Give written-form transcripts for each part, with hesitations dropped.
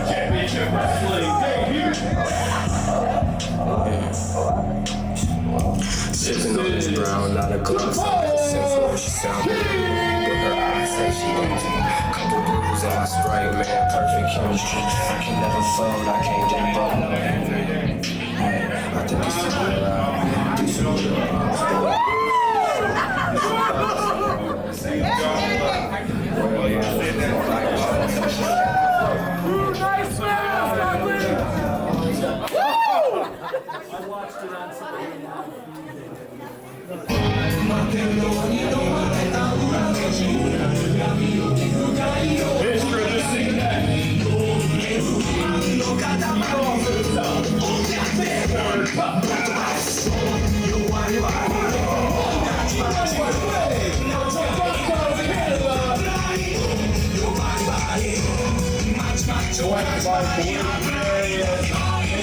Championship Wrestling debut. Sitting on this ground, not a glass. Since she sounded with her eyes, say she into me. Couple dudes on my strike, man, perfect chemistry. I can never fold, I can't get broke, no envy. Hey, I think it's time around. Do some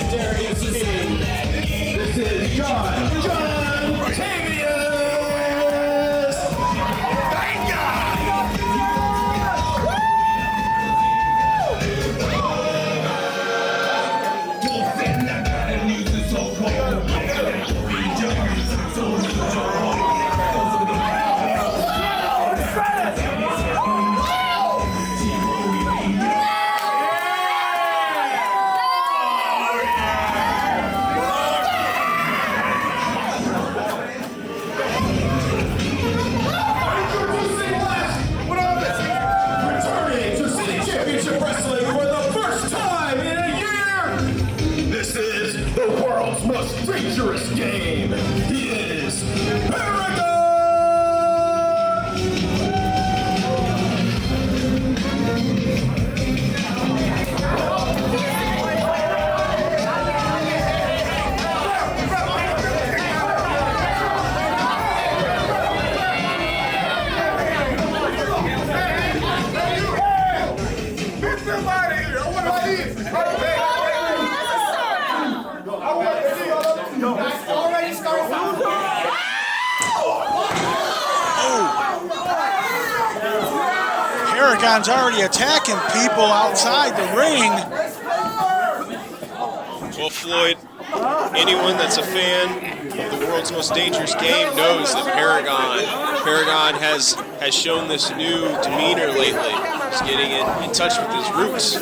Darius King. This is John Tavious. Dangerous game. He is Paragon! Get somebody here! I want to see it! Already started. Paragon's already attacking people outside the ring. Well, Floyd, anyone that's a fan of the world's most dangerous game knows that Paragon has shown this new demeanor lately. He's getting in touch with his roots.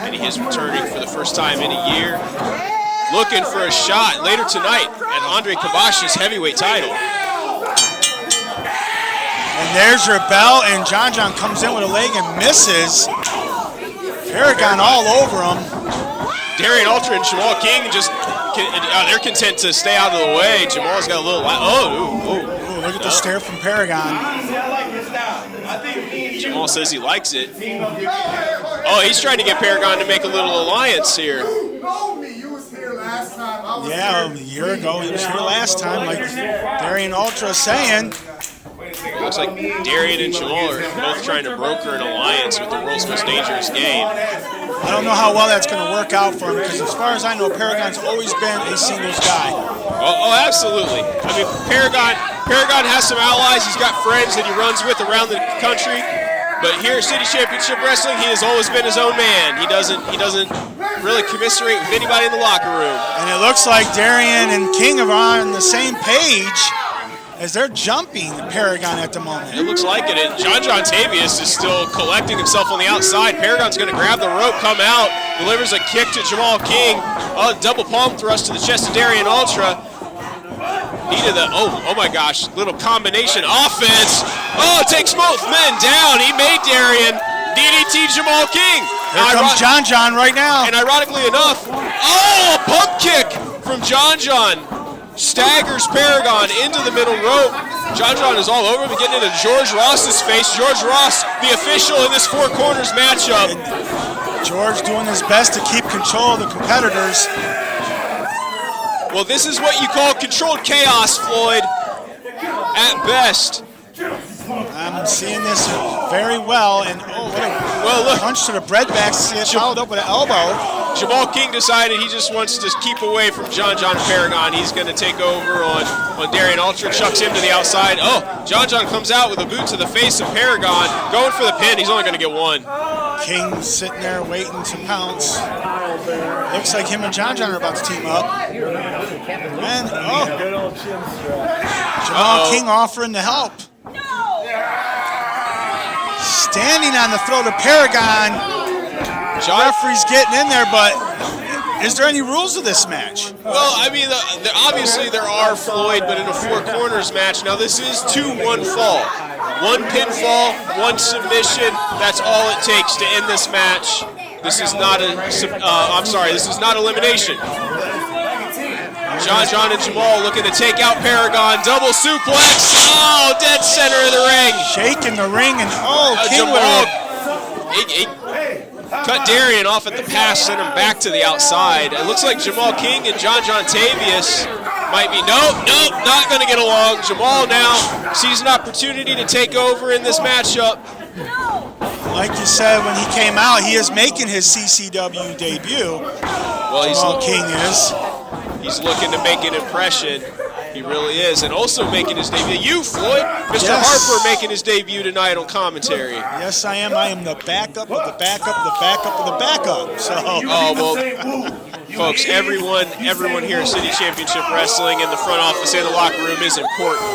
And he is returning for the first time in a year. Looking for a shot later tonight at Andre Kabash's heavyweight title. And there's your bell, and John comes in with a leg and misses. Paragon all over him. Darion Ultra and Jumal Kyng they're content to stay out of the way. Jamal's got a little, Ooh, look at the stare from Paragon. Jumal says he likes it. Oh, he's trying to get Paragon to make a little alliance here. Yeah, a year ago he was here last time, like Darion Ultra saying. Looks like Darion and Jumal are both trying to broker an alliance with the world's most dangerous game. I don't know how well that's going to work out for him, because as far as I know, Paragon's always been a singles guy. Oh, absolutely. I mean, Paragon has some allies. He's got friends that he runs with around the country. But here at City Championship Wrestling, he has always been his own man. He doesn't really commiserate with anybody in the locker room. And it looks like Darion and Kyng are on the same page as they're jumping Paragon at the moment. It looks like it. And John Tavious is still collecting himself on the outside. Paragon's going to grab the rope, come out, delivers a kick to Jumal Kyng. Double palm thrust to the chest of Darion Ultra. Needed the, oh my gosh, little combination offense. Oh, takes both men down. He made Darion DDT Jumal Kyng. Here comes John right now. And ironically enough, a pump kick from John. Staggers Paragon into the middle rope. John is all over him, getting into George Ross's face. George Ross, the official in this four corners matchup. And George doing his best to keep control of the competitors. Well, this is what you call controlled chaos, Floyd, at best. I'm seeing this very well, and Well, look. Punch to the breadbasket, followed up with an elbow. Jumal Kyng decided he just wants to keep away from John Paragon. He's going to take over on Darion. Ultra chucks him to the outside. Oh, John comes out with a boot to the face of Paragon. Going for the pin. He's only going to get one. Kyng sitting there waiting to pounce. Looks like him and John are about to team up. And, Jumal Kyng offering to help. Standing on the throat of Paragon. Referee's getting in there, but is there any rules of this match? Well, I mean, obviously there are, Floyd, but in a four corners match. Now this is 2-1 fall. One pinfall, one submission. That's all it takes to end this match. This is not this is not elimination. John and Jumal looking to take out Paragon. Double suplex. Oh, dead center of the ring. Shaking the ring and Kyng cut Darion off at the pass, sent him back to the outside. It looks like Jumal Kyng and John Tavious might be, nope, not going to get along. Jumal now sees an opportunity to take over in this matchup. Like you said, when he came out, he is making his CCW debut. Well, Kyng is. He's looking to make an impression. He really is, and also making his debut. You, Floyd, Mr. Harper making his debut tonight on commentary. Yes, I am. I am the backup of the backup of the backup of the backup. So. Oh, well, folks, everyone here at City Championship Wrestling in the front office and the locker room is important.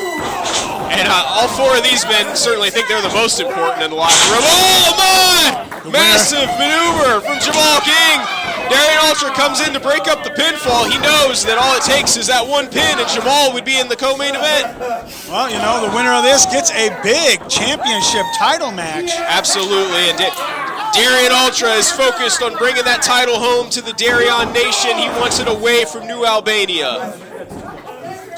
And all four of these men certainly think they're the most important in the locker room. Oh, my! Massive maneuver from Jumal Kyng. Darion Ultra comes in to break up the pinfall. He knows that all it takes is that one pin, and Jumal would be in the co-main event. Well, you know, the winner of this gets a big championship title match. Absolutely, and Darion Ultra is focused on bringing that title home to the Darion Nation. He wants it away from New Albania.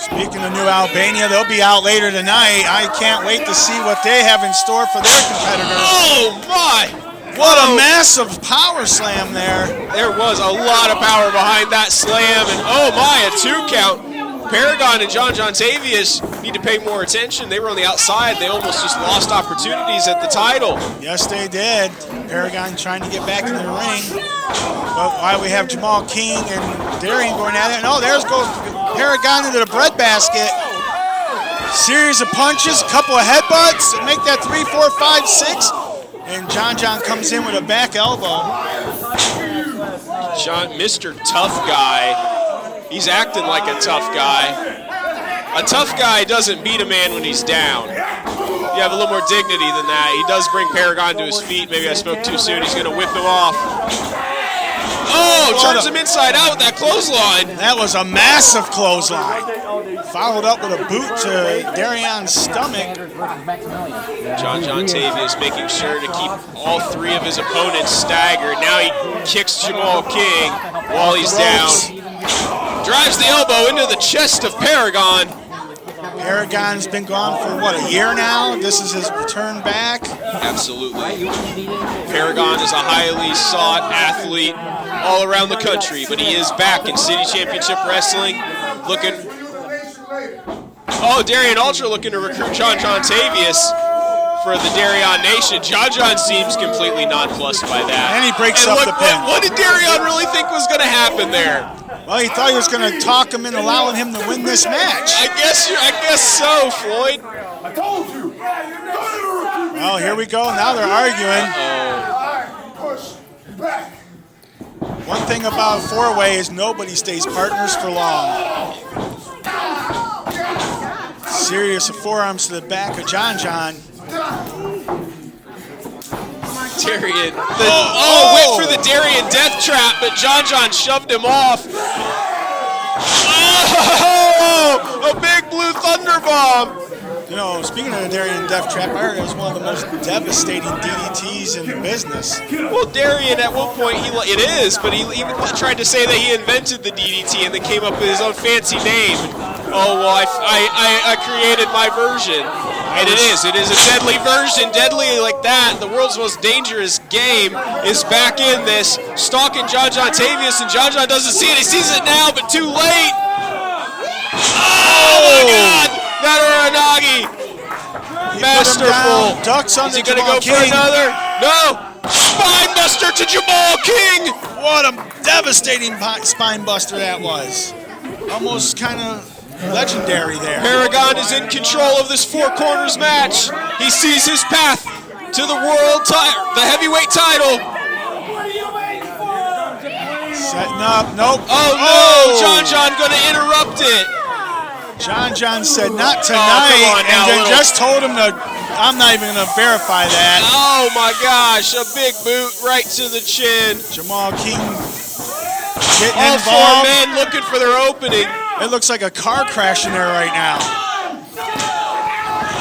Speaking of New Albania, they'll be out later tonight. I can't wait to see what they have in store for their competitors. Oh, my! What a massive power slam there. There was a lot of power behind that slam, and oh my, a 2 count. Paragon and John Tavious need to pay more attention. They were on the outside. They almost just lost opportunities at the title. Yes, they did. Paragon trying to get back in the ring. But while we have Jumal Kyng and Darion going at it, and there goes Paragon into the breadbasket. Series of punches, couple of headbutts, make that 3, 4, 5, 6. And John comes in with a back elbow. Mr. Tough Guy, he's acting like a tough guy. A tough guy doesn't beat a man when he's down. You have a little more dignity than that. He does bring Paragon to his feet. Maybe I spoke too soon. He's going to whip him off. Oh, turns him inside out with that clothesline. That was a massive clothesline. Followed up with a boot to Darion's stomach. John Tavious making sure to keep all three of his opponents staggered. Now he kicks Jumal Kyng while he's down. Drives the elbow into the chest of Paragon. Paragon's been gone for, what, a year now? This is his return back? Absolutely. Paragon is a highly sought athlete all around the country, but he is back in City Championship Wrestling looking... Oh, Darion Ultra looking to recruit John Tavious for the Darion Nation. John seems completely nonplussed by that. And he breaks up the pin. What did Darion really think was going to happen there? Well, he thought he was going to talk him into allowing him to win this match. I guess so, Floyd. I told you. Well, here we go. Now they're arguing. Push back. One thing about four-way is nobody stays partners for long. Series of forearms to the back of John. Darion. Went for the Darion death trap, but John shoved him off. Oh, a big blue thunder bomb. You know, speaking of the Darion death trap, I heard it was one of the most devastating DDTs in the business. Well, Darion at one point, it is, but he even tried to say that he invented the DDT and then came up with his own fancy name. Oh, well, I created my version. And it is a deadly version, deadly like that. The world's most dangerous game is back in this, stalking John Tavious, and John doesn't see it. He sees it now, but too late. Oh my God! That Uranagi! Masterful. Ducks on Is the he going to Jamal go for Kyng. another? No. Spine buster to Jamal Kyng. What a devastating spine buster that was. Almost kind of legendary there. Paragon is in control of this four corners match. He sees his path to the the heavyweight title. Setting up, nope. Oh no, John gonna interrupt it. John said not tonight, come on now, and then little- just told him to, I'm not even gonna verify that. Oh my gosh, a big boot right to the chin. Jamal Kyng getting All four involved. men looking for their opening. It looks like a car crash in there right now.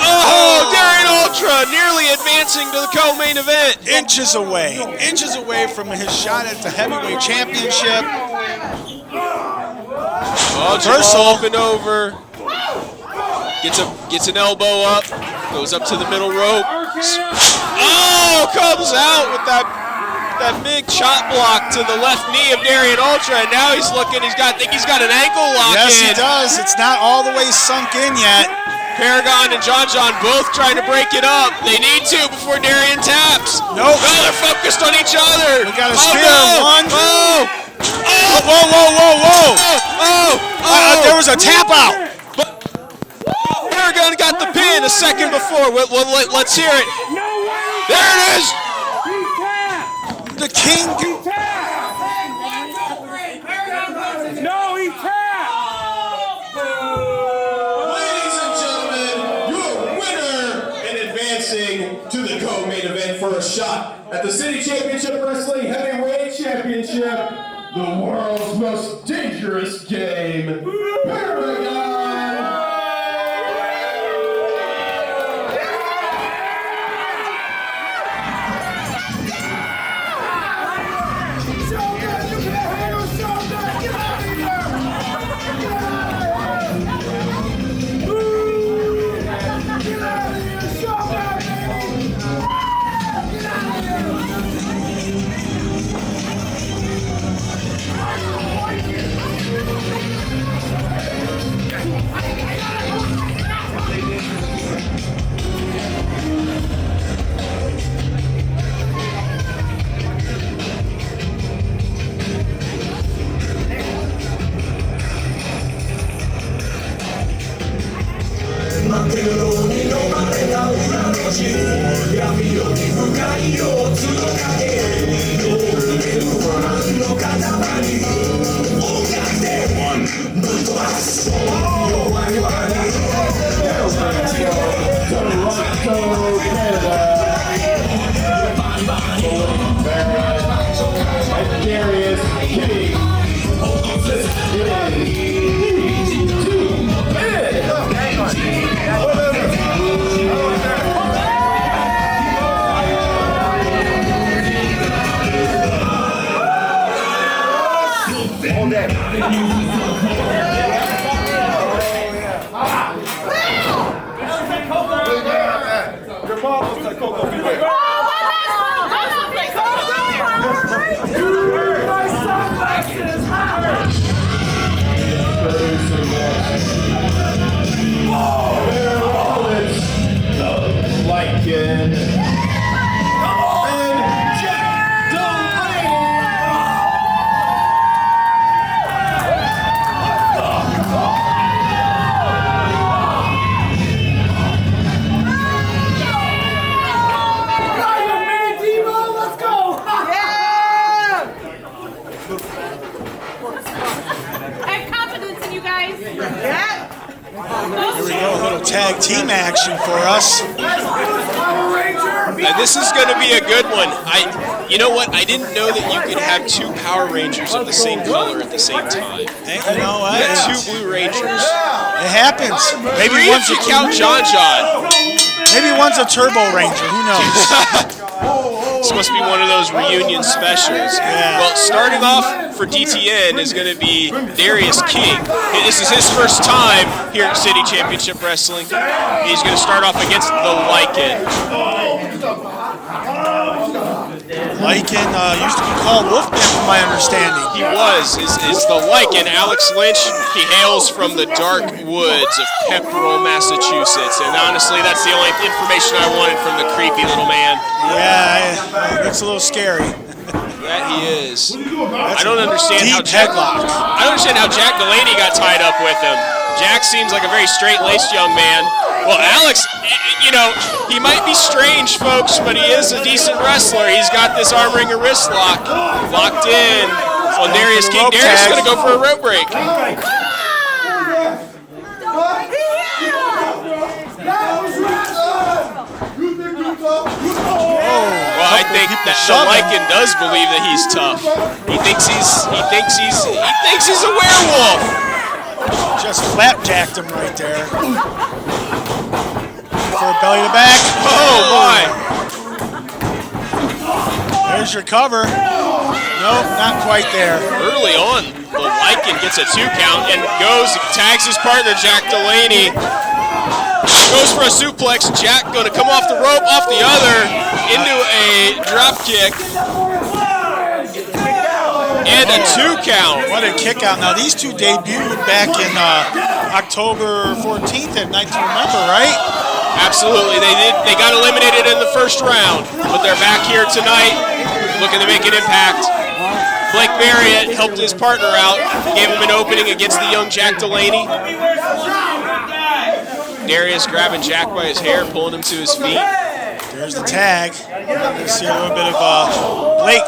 Oh, Darion Ultra nearly advancing to the co-main event. Inches away from his shot at the heavyweight championship. Oh, Jamal up and over. Gets an elbow up. Goes up to the middle rope. Oh, comes out with that big chop block to the left knee of Darion Ultra, and now he's looking. Think he's got an ankle lock Yes, in. he does. It's not all the way sunk in yet. Paragon and John both trying to break it up. They need to before Darion taps. Nope. No, they're focused on each other. We got a Oh, spear. no. One. Oh. Whoa. There was a tap out. Paragon got the pin a second before. Let's hear it. There it is. The King. No, he tapped! Ladies and gentlemen, your winner and advancing to the co-main event for a shot at the City Championship Wrestling Heavyweight Championship, the world's most dangerous game, Paragon! Darius, Kyng, Lykan, and Delaney. Let's go! I have confidence in you guys. Here we go, a little tag team action for us. And this is going to be a good one. You know what? I didn't know that you could have two Power Rangers of the same color at the same time. Hey, you know what? You got two Blue Rangers. It happens. Maybe Three one's if you count John. Maybe one's a Turbo Ranger. Who knows? This must be one of those reunion specials. Yeah. Well, starting off for DTN is going to be Darius Kyng. This is his first time here at City Championship Wrestling. He's going to start off against the Lykan. Lykan used to be called Wolfman, from my understanding. He was. Is the Lykan. Alex Lynch, he hails from the dark woods of Pepperell, Massachusetts. And honestly, that's the only information I wanted from the creepy little man. Yeah, it's a little scary. That he is. I don't understand how headlock. I don't understand how Jack Delaney got tied up with him. Jack seems like a very straight-laced young man. Well, Alex, you know, he might be strange, folks, but he is a decent wrestler. He's got this arm wringer wrist lock locked in on Darius Kyng. Darius is going to go for a rope break. Well, I think that the Lykan does believe that he's tough. He thinks he's a werewolf. Just flapjacked him right there. For belly to back. Oh my! There's your cover. Nope, not quite there. Early on, the Lykan gets a 2 count and tags his partner Jack Delaney. Goes for a suplex. Jack going to come off the rope, off the other, into a drop kick. And a 2 count. What a kick out. Now these two debuted back in October 14th at Night to Remember, right? Absolutely. They did. They got eliminated in the first round, but they're back here tonight looking to make an impact. Blake Mariette helped his partner out, gave him an opening against the young Jack Delaney. Darius grabbing Jack by his hair, pulling him to his feet. There's the tag. You see a little bit of Blake.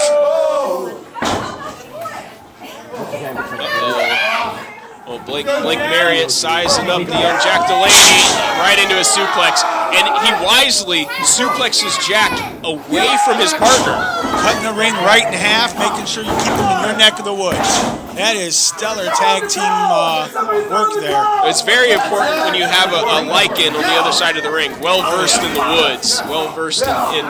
Well, Blake Mariette sizing up the young Jack Delaney right into a suplex. And he wisely suplexes Jack away from his partner. Cutting the ring right in half, making sure you keep him in your neck of the woods. That is stellar tag team work there. It's very important when you have a Lykan on the other side of the ring. Well-versed in the woods. Well-versed in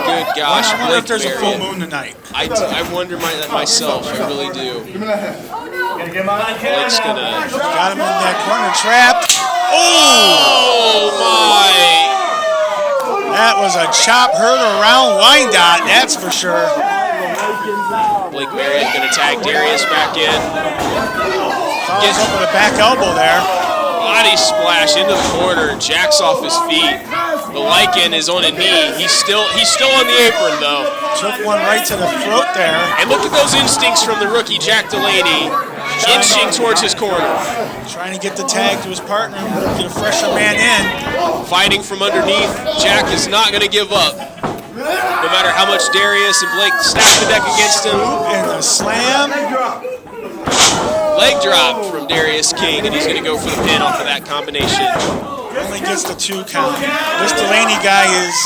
good gosh, I wonder if there's Mariette. a full moon tonight. I wonder that myself. I really do. Blake's gonna... Got him in that corner trapped. Oh my! That was a chop heard around Wyandotte, that's for sure. Blake Mariette gonna tag Darius back in. Follows up with a back elbow there. Body splash into the corner. Jack's off his feet. The Lykan is on a knee. He's still on the apron though. Took one right to the throat there. And look at those instincts from the rookie Jack Delaney, inching towards his corner. Trying to get the tag to his partner, get a fresher man in. Fighting from underneath. Jack is not going to give up. No matter how much Darius and Blake stack the deck against him. And a slam. Leg drop from Darius Kyng, and he's going to go for the pin off of that combination. Only gets the 2 count. This Delaney guy has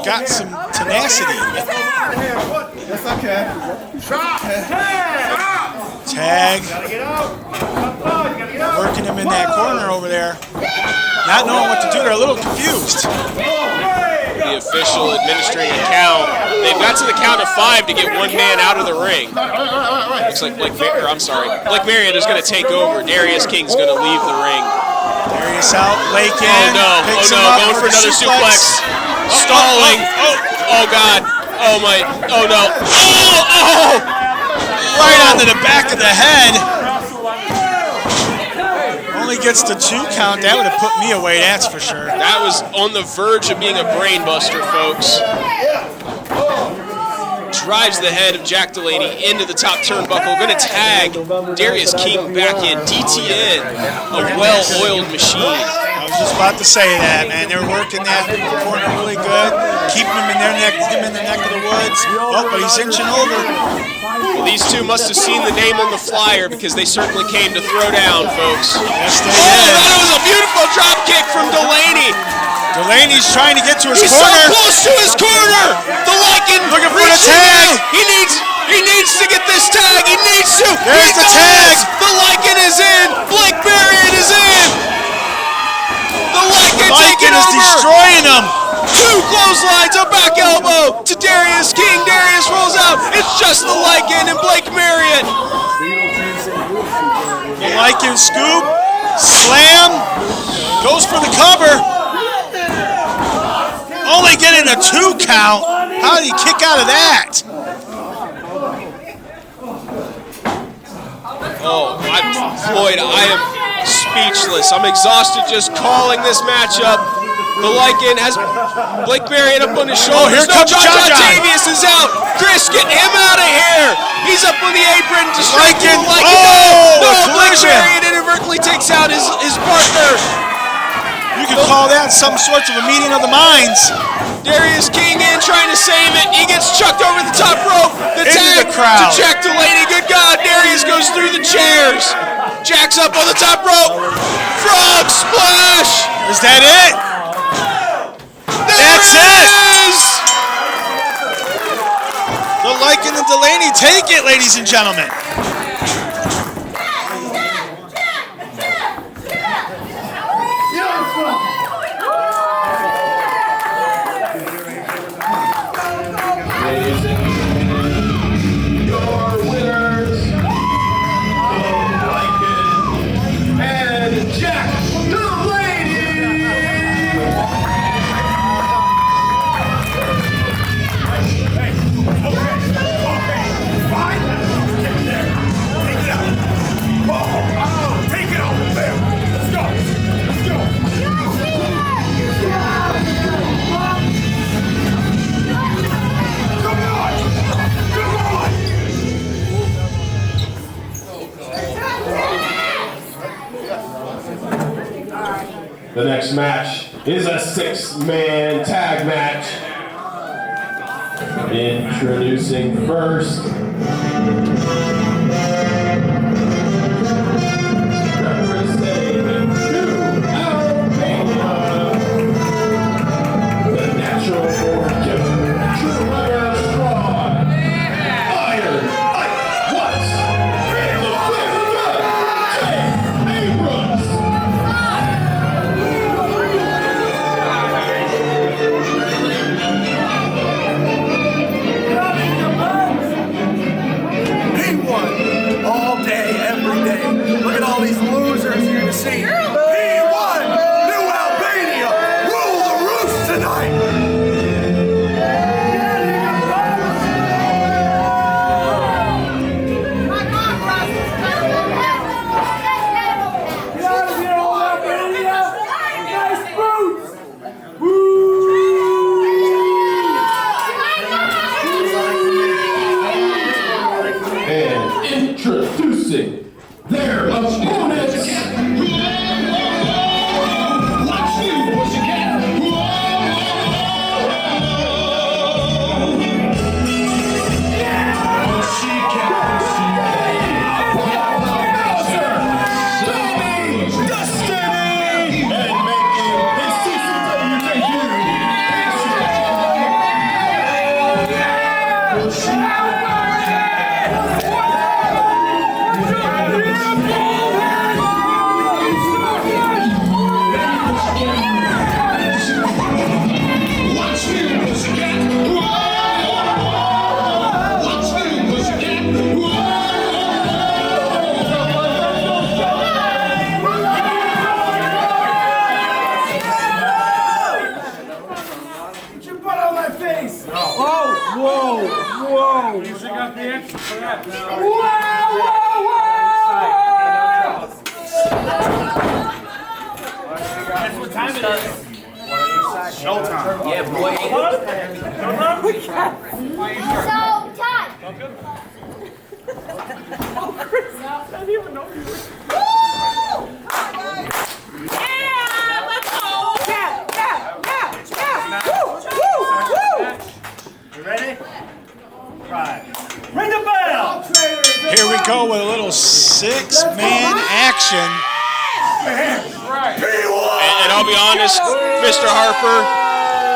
got some tenacity. Tag. Working him in that corner over there. Not knowing what to do. They're a little confused. The official administering a count. They've got to the count of 5 to get one man out of the ring. Looks like Blake Mariette is going to take over. Darius King's going to leave the ring. Darius out, Blake in. Oh no, going for another suplex. Stalling. Oh God. Oh my. Oh no. Oh! Right onto the back of the head. Only gets the 2 count. That would have put me away, that's for sure. That was on the verge of being a brain buster, folks. Drives the head of Jack Delaney into the top turnbuckle. Going to tag Darius Kyng back in. DTN, a well-oiled machine. I was just about to say that, man. They were working that corner really good, keeping him in the neck of the woods. Oh, but he's inching over. Well, these two must have seen the name on the flyer because they certainly came to throw down, folks. Yes, they Oh, did. that was a beautiful drop kick from Delaney. Delaney's trying to get to his He's corner. so close to his corner. The Lykan Looking for the reaching tag. out. He needs to get this tag. He needs to. There's He the does. tag. The Lykan is in. Blake Mariette is in. The Lykan taking is over. destroying him. 2 clotheslines, a back elbow to Darius Kyng. Darius rolls out. It's just the Lykan and Blake Mariette. The Lykan scoop, slam, goes for the cover. Only Only getting a 2 count. How did he kick out of that? Oh, Floyd, I am speechless. I'm exhausted just calling this matchup. The Lykan has Blake Mariette up on his shoulders. Oh, here comes John. Tavious is out. Chris, get him out of here. He's up on the apron, distracting Lykan. Oh, no, Blake collision. Mariette inadvertently takes out his partner. You could call that some sorts of a meeting of the minds. Darius Kyng in trying to save it. He gets chucked over the top rope. The Into tag the crowd. to check Delaney. Good God, Darius goes through the chairs. Jacks up on the top rope. Frog splash. Is that it? That's it. The Lykan and Delaney take it, ladies and gentlemen. The next match is a 6-man tag match. Introducing first, representing Albania, the natural born killer, Trevor Straud, Iron Ike Watts, and the Abrams. All day, every day. Look at all these losers you're gonna see. He won! New Albania! Rule the roost tonight! Introducing their opponents. Here we go with a little 6-man action. And I'll be honest, Mr. Harper,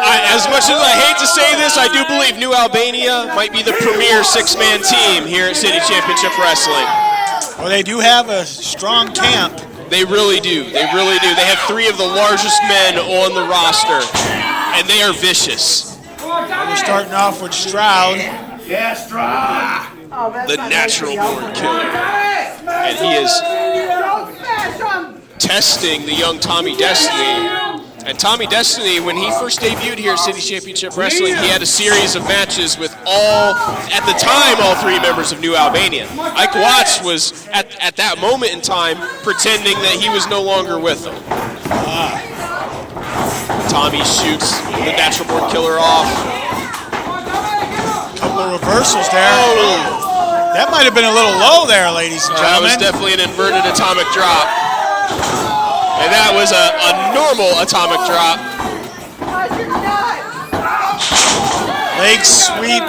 as much as I hate to say this, I do believe New Albania might be the premier 6-man team here at City Championship Wrestling. Well, they do have a strong camp. They really do. They really do. They have 3 of the largest men on the roster, and they are vicious. We're starting off with Straud. Yeah, Straud! The natural born killer. And he is testing the young Tommy Destiny And Tommy Destiny, when he first debuted here at City Championship Wrestling, he had a series of matches with at the time, all 3 members of New Albania. Ike Watts was, at that moment in time, pretending that he was no longer with them. Tommy shoots the Natural Born Killer off. Couple of reversals there. Oh. That might have been a little low there, ladies and That was gentlemen. definitely an inverted atomic drop. And that was a normal atomic drop. Leg sweep.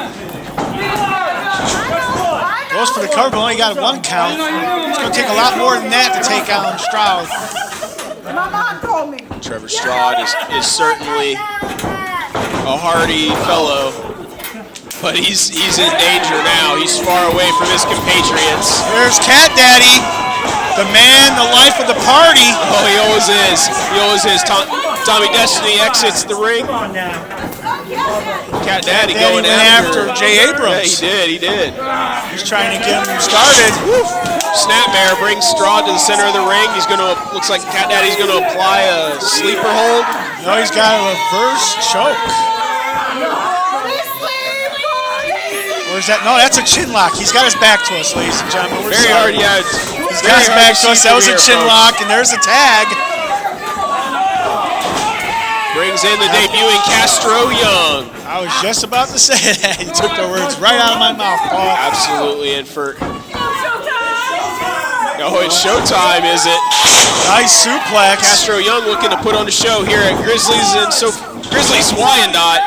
Goes for the cover, but only got 1 count. It's going to take a lot more than that to take out Straud. Trevor Straud is certainly a hardy fellow, but he's in danger now. He's far away from his compatriots. There's Cat Daddy, the man, the life of the party. Oh, he always is. He always is. Tommy Destiny exits the ring. Cat Daddy going went after Jay Abrams. Yeah, he did. He's trying to get him started. Snapmare brings Straud to the center of the ring. He's going to, looks like Cat Daddy's going to apply a sleeper hold. No, he's got a reverse choke. Where's that? No, that's a chin lock. He's got his back to us, ladies and gentlemen. We're Very sorry. hard, yeah. He's got his back to us. That was a chin lock, and there's a tag. Brings in the debuting Castro Young. I was just about to say that. He took the words right out of my mouth, Paul. Absolutely, and for... Oh, it's showtime, is it? Nice suplex. Castro Young looking to put on a show here at Grizzlies Wyandotte,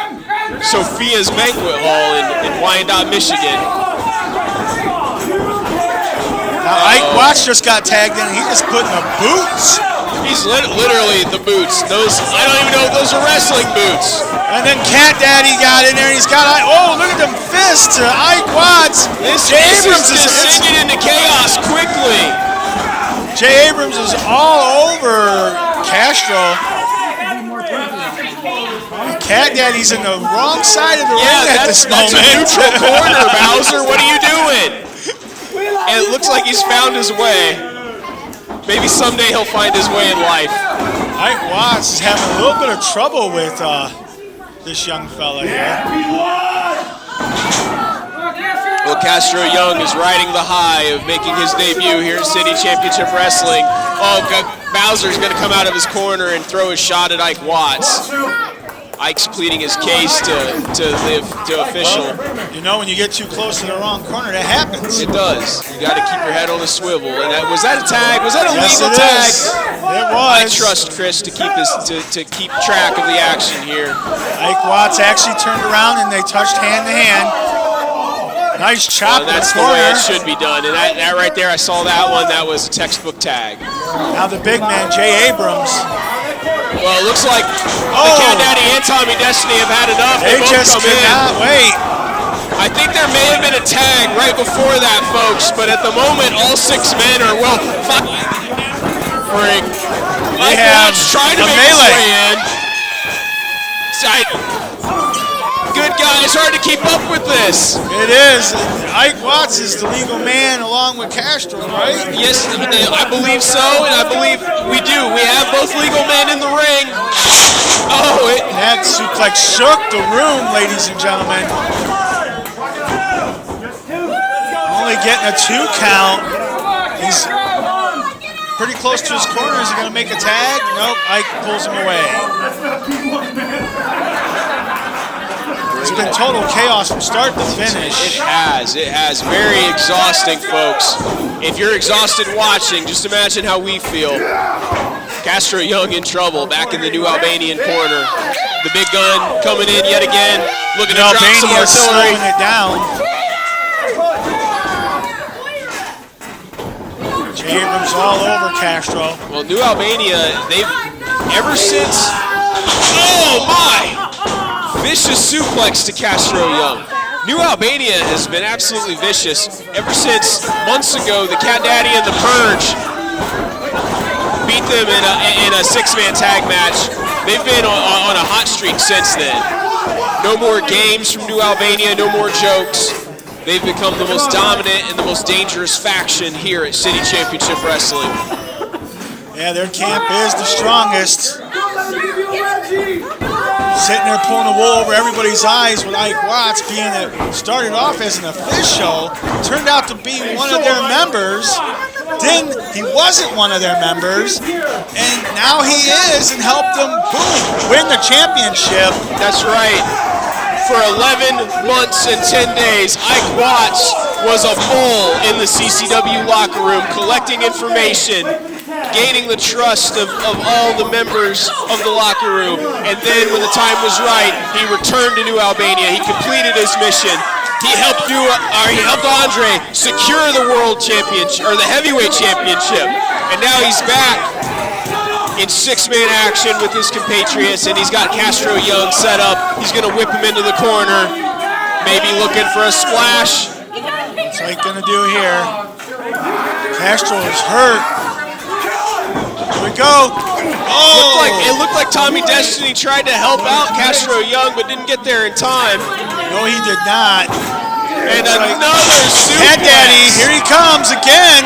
Sophia's Banquet Hall in Wyandotte, Michigan. Now, Ike Watts just got tagged in, and he just put in the boots. He's literally the boots. Those, I don't even know if those are wrestling boots. And then Cat Daddy got in there, and he's got, oh, look at them fists to Ike Watts. Jay Abrams is descending into chaos quickly. Jay Abrams is all over Castro. Cat Daddy's in the wrong side of the ring at this moment. That's a neutral corner, Bowser. What are you doing? And it looks like he's found his way. Maybe someday he'll find his way in life. Ike Watts is having a little bit of trouble with this young fella here. Well, Castro Young is riding the high of making his debut here at City Championship Wrestling. Oh, Bowser's going to come out of his corner and throw a shot at Ike Watts. Ike's pleading his case to official. You know, when you get too close to the wrong corner, that happens. It does. You got to keep your head on a swivel. And was that a tag? Was that a Yes, legal it tag? is. It was. I trust Chris to keep track of the action here. Ike Watts actually turned around and they touched hand to hand. Nice chop. That's the way it should be done. And that right there, I saw that one. That was a textbook tag. Now the big man, Jay Abrams. Well, it looks like the Cat Daddy and Tommy Destiny have had enough. They both just come cannot wait. I think there may have been a tag right before that, folks, but at the moment, all 6 men are, well, freak. We have trying to a make his melee. way in. Good guy. It's hard to keep up with this. It is. Ike Watts is the legal man along with Castro, right? Yes, I believe so, and I believe we do. We have both legal men in the ring. Oh, that suplex shook the room, ladies and gentlemen. Only getting a 2 count. He's pretty close to his corner. Is he going to make a tag? Nope. Ike pulls him away. It's been total chaos from start to finish. It has. Very exhausting, folks. If you're exhausted watching, just imagine how we feel. Castro Young in trouble, back in the New Albanian corner. The big gun coming in yet again, looking to drop some artillery. Slowing it down. Jay Abrams all over Castro. Well, New Albania, they've, ever since, oh my! Vicious suplex to Castro Young. New Albania has been absolutely vicious ever since months ago the Cat Daddy and the Purge beat them in a 6-man tag match. They've been on a hot streak since then. No more games from New Albania, no more jokes. They've become the most dominant and the most dangerous faction here at City Championship Wrestling. Yeah, their camp is the strongest. Sitting there pulling the wool over everybody's eyes with Ike Watts being that started off as an official, turned out to be one of their members. Then he wasn't one of their members, and now he is, and helped them, boom, win the championship. That's right. For 11 months and 10 days, Ike Watts was a mole in the CCW locker room, collecting information, gaining the trust of all the members of the locker room. And then when the time was right, he returned to New Albania. He completed his mission. He helped Andre secure the world championship, or the heavyweight championship. And now he's back in six-man action with his compatriots, and he's got Castro Young set up. He's going to whip him into the corner, maybe looking for a splash. What's Ike going to do here? Castro is hurt. Here we go. Oh! It looked like Tommy Destiny tried to help out Castro Young, but didn't get there in time. No, he did not. And another suplex. Cat Daddy, here he comes again.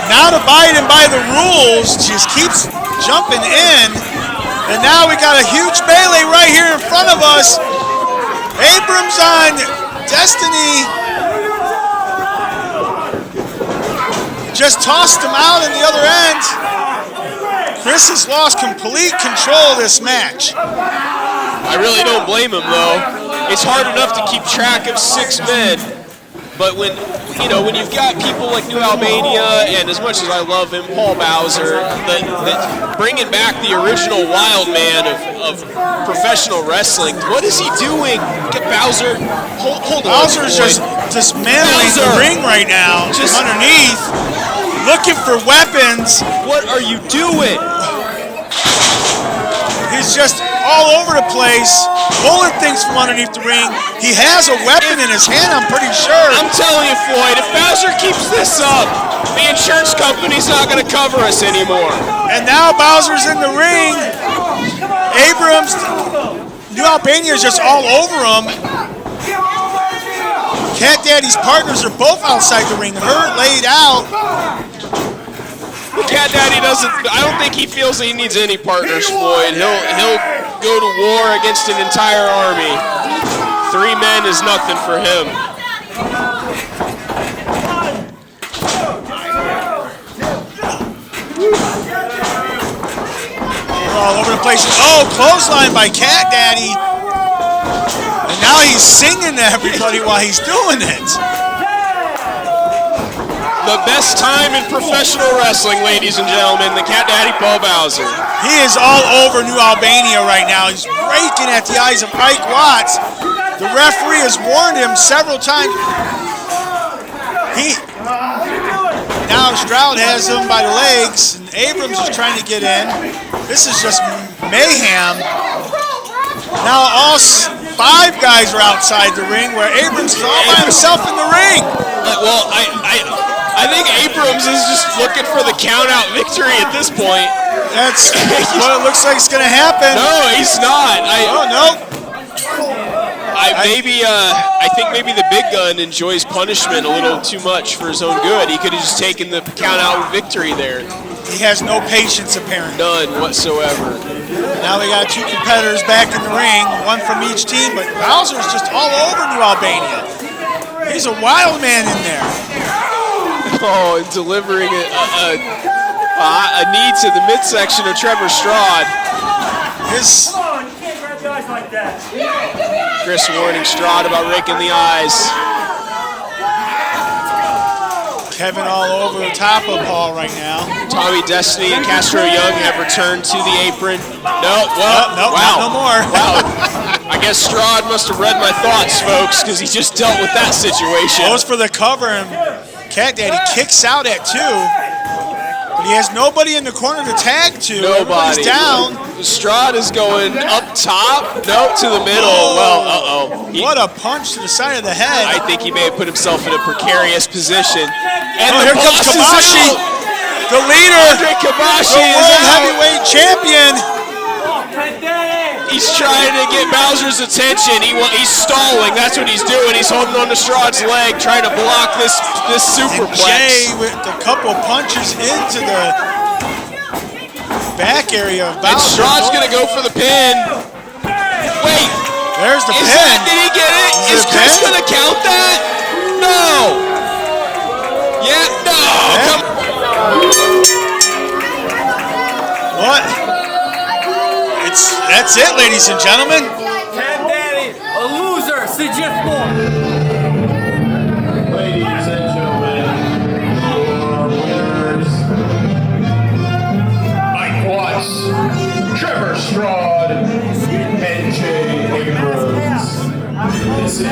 Not abiding by the rules, just keeps jumping in. And now we got a huge melee right here in front of us. Abrams on Destiny. Just tossed him out in the other end. Chris has lost complete control of this match. I really don't blame him, though. It's hard enough to keep track of 6 men, but when you've got people like New Albania, and as much as I love him, Paul Bowser, bringing back the original wild man of professional wrestling, what is he doing? Get Bowser, hold on. Bowser's just dismantling the ring right now, just underneath, looking for weapons. What are you doing? He's just all over the place, pulling things from underneath the ring. He has a weapon in his hand, I'm pretty sure. I'm telling you, Floyd, if Bowser keeps this up, the insurance company's not going to cover us anymore. And now Bowser's in the ring. Abrams, New Albania is just all over him. Cat Daddy's partners are both outside the ring, hurt, laid out. Cat Daddy I don't think he feels that he needs any partners, Floyd. He'll go to war against an entire army. 3 men is nothing for him. We're all over the place. Oh, clothesline by Cat Daddy. And now he's singing to everybody while he's doing it. The best time in professional wrestling, ladies and gentlemen, the Cat Daddy Paul Bowser. He is all over New Albania right now. He's raking at the eyes of Ike Watts. The referee has warned him several times. Now Straud has him by the legs, and Abrams is trying to get in. This is just mayhem. Now all 5 guys are outside the ring, where Abrams is all by himself in the ring. Well, I think Abrams is just looking for the count-out victory at this point. That's what it looks like it's going to happen. No, he's not. No. I think maybe the big gun enjoys punishment a little too much for his own good. He could have just taken the count-out victory there. He has no patience, apparently. None whatsoever. Now we got 2 competitors back in the ring, 1 from each team, but Bowser's just all over New Albania. He's a wild man in there. Oh, and delivering a knee to the midsection of Trevor Straud. Chris warning Straud about raking the eyes. Kevin all over the top of Paul right now. Tommy Destiny and Castro Young have returned to the apron. Nope, wow. no more. Wow. I guess Straud must have read my thoughts, folks, because he just dealt with that situation. Goes for the cover, and Cat Daddy kicks out at 2. But he has nobody in the corner to tag to. Nobody. Everybody's down. Straud is going up top. Nope, to the middle. Oh. Well, What a punch to the side of the head. I think he may have put himself in a precarious position. And here comes Kabashi, the leader, Kabashi the world heavyweight champion. He's trying to get Bowser's attention. He's stalling. That's what he's doing. He's holding on to Straud's leg, trying to block this superplex. And Jay with a couple punches into the back area of And bounds. Straud's going to go for the pin. Wait. There's the Is pin. that, did he get it? Is Chris going to count that? No. Yeah, no. Yeah. What? That's it, ladies and gentlemen. Ted Daddy, a loser, suggest more. Ladies and gentlemen, your winners by quads, Trevor Straud and Jay Abrams. This is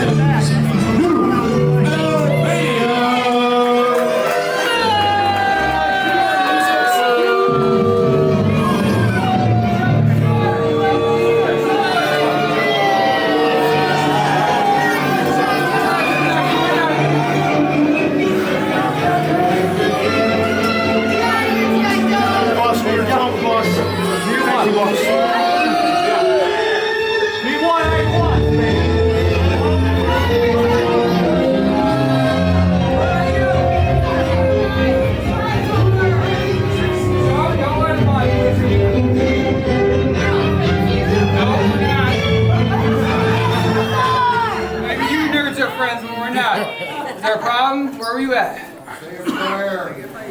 Where were you at?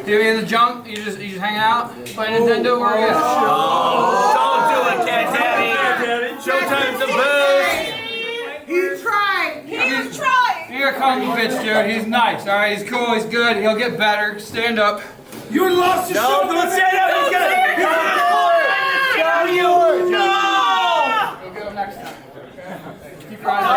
Do you in the jump? You just hang out, play Nintendo? Where are you at? Don't do it, Ted Daddy. Showtime's the best. He's trying. He's trying. Here comes the bitch, dude. He's nice, all right? He's cool. He's good. He'll get better. Stand up. You lost your show. Don't stand up. He's gonna show you. No. We'll get him next time. Keep riding.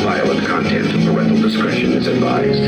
Violent content. Parental discretion is advised.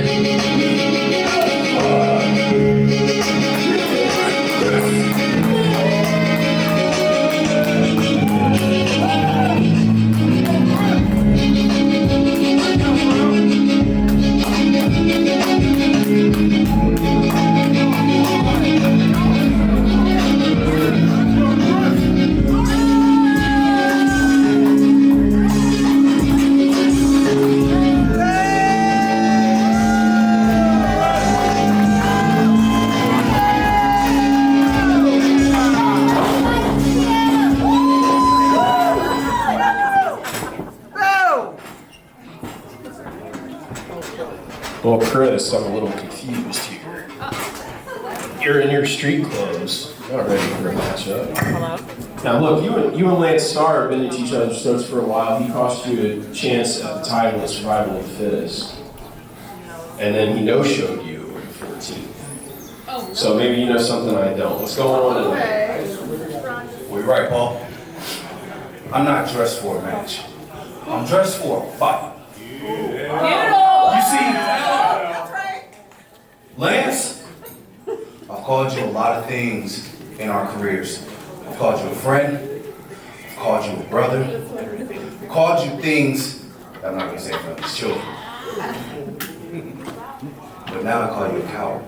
Well, Chris, I'm a little confused here. You're in your street clothes, not ready for a matchup. Hello. Now look, you and Lance Starr have been at each other's throats for a while. He cost you a chance at the title of survival of the fittest. And then he no-showed you in 14th. Oh. So maybe you know something I don't. What's going on tonight? Well, you're right, Paul. I'm not dressed for a match. I'm dressed for a fight. You see, Lance, I've called you a lot of things in our careers. I've called you a friend. I've called you a brother. I've called you things that I'm not going to say from these children. But now I call you a coward.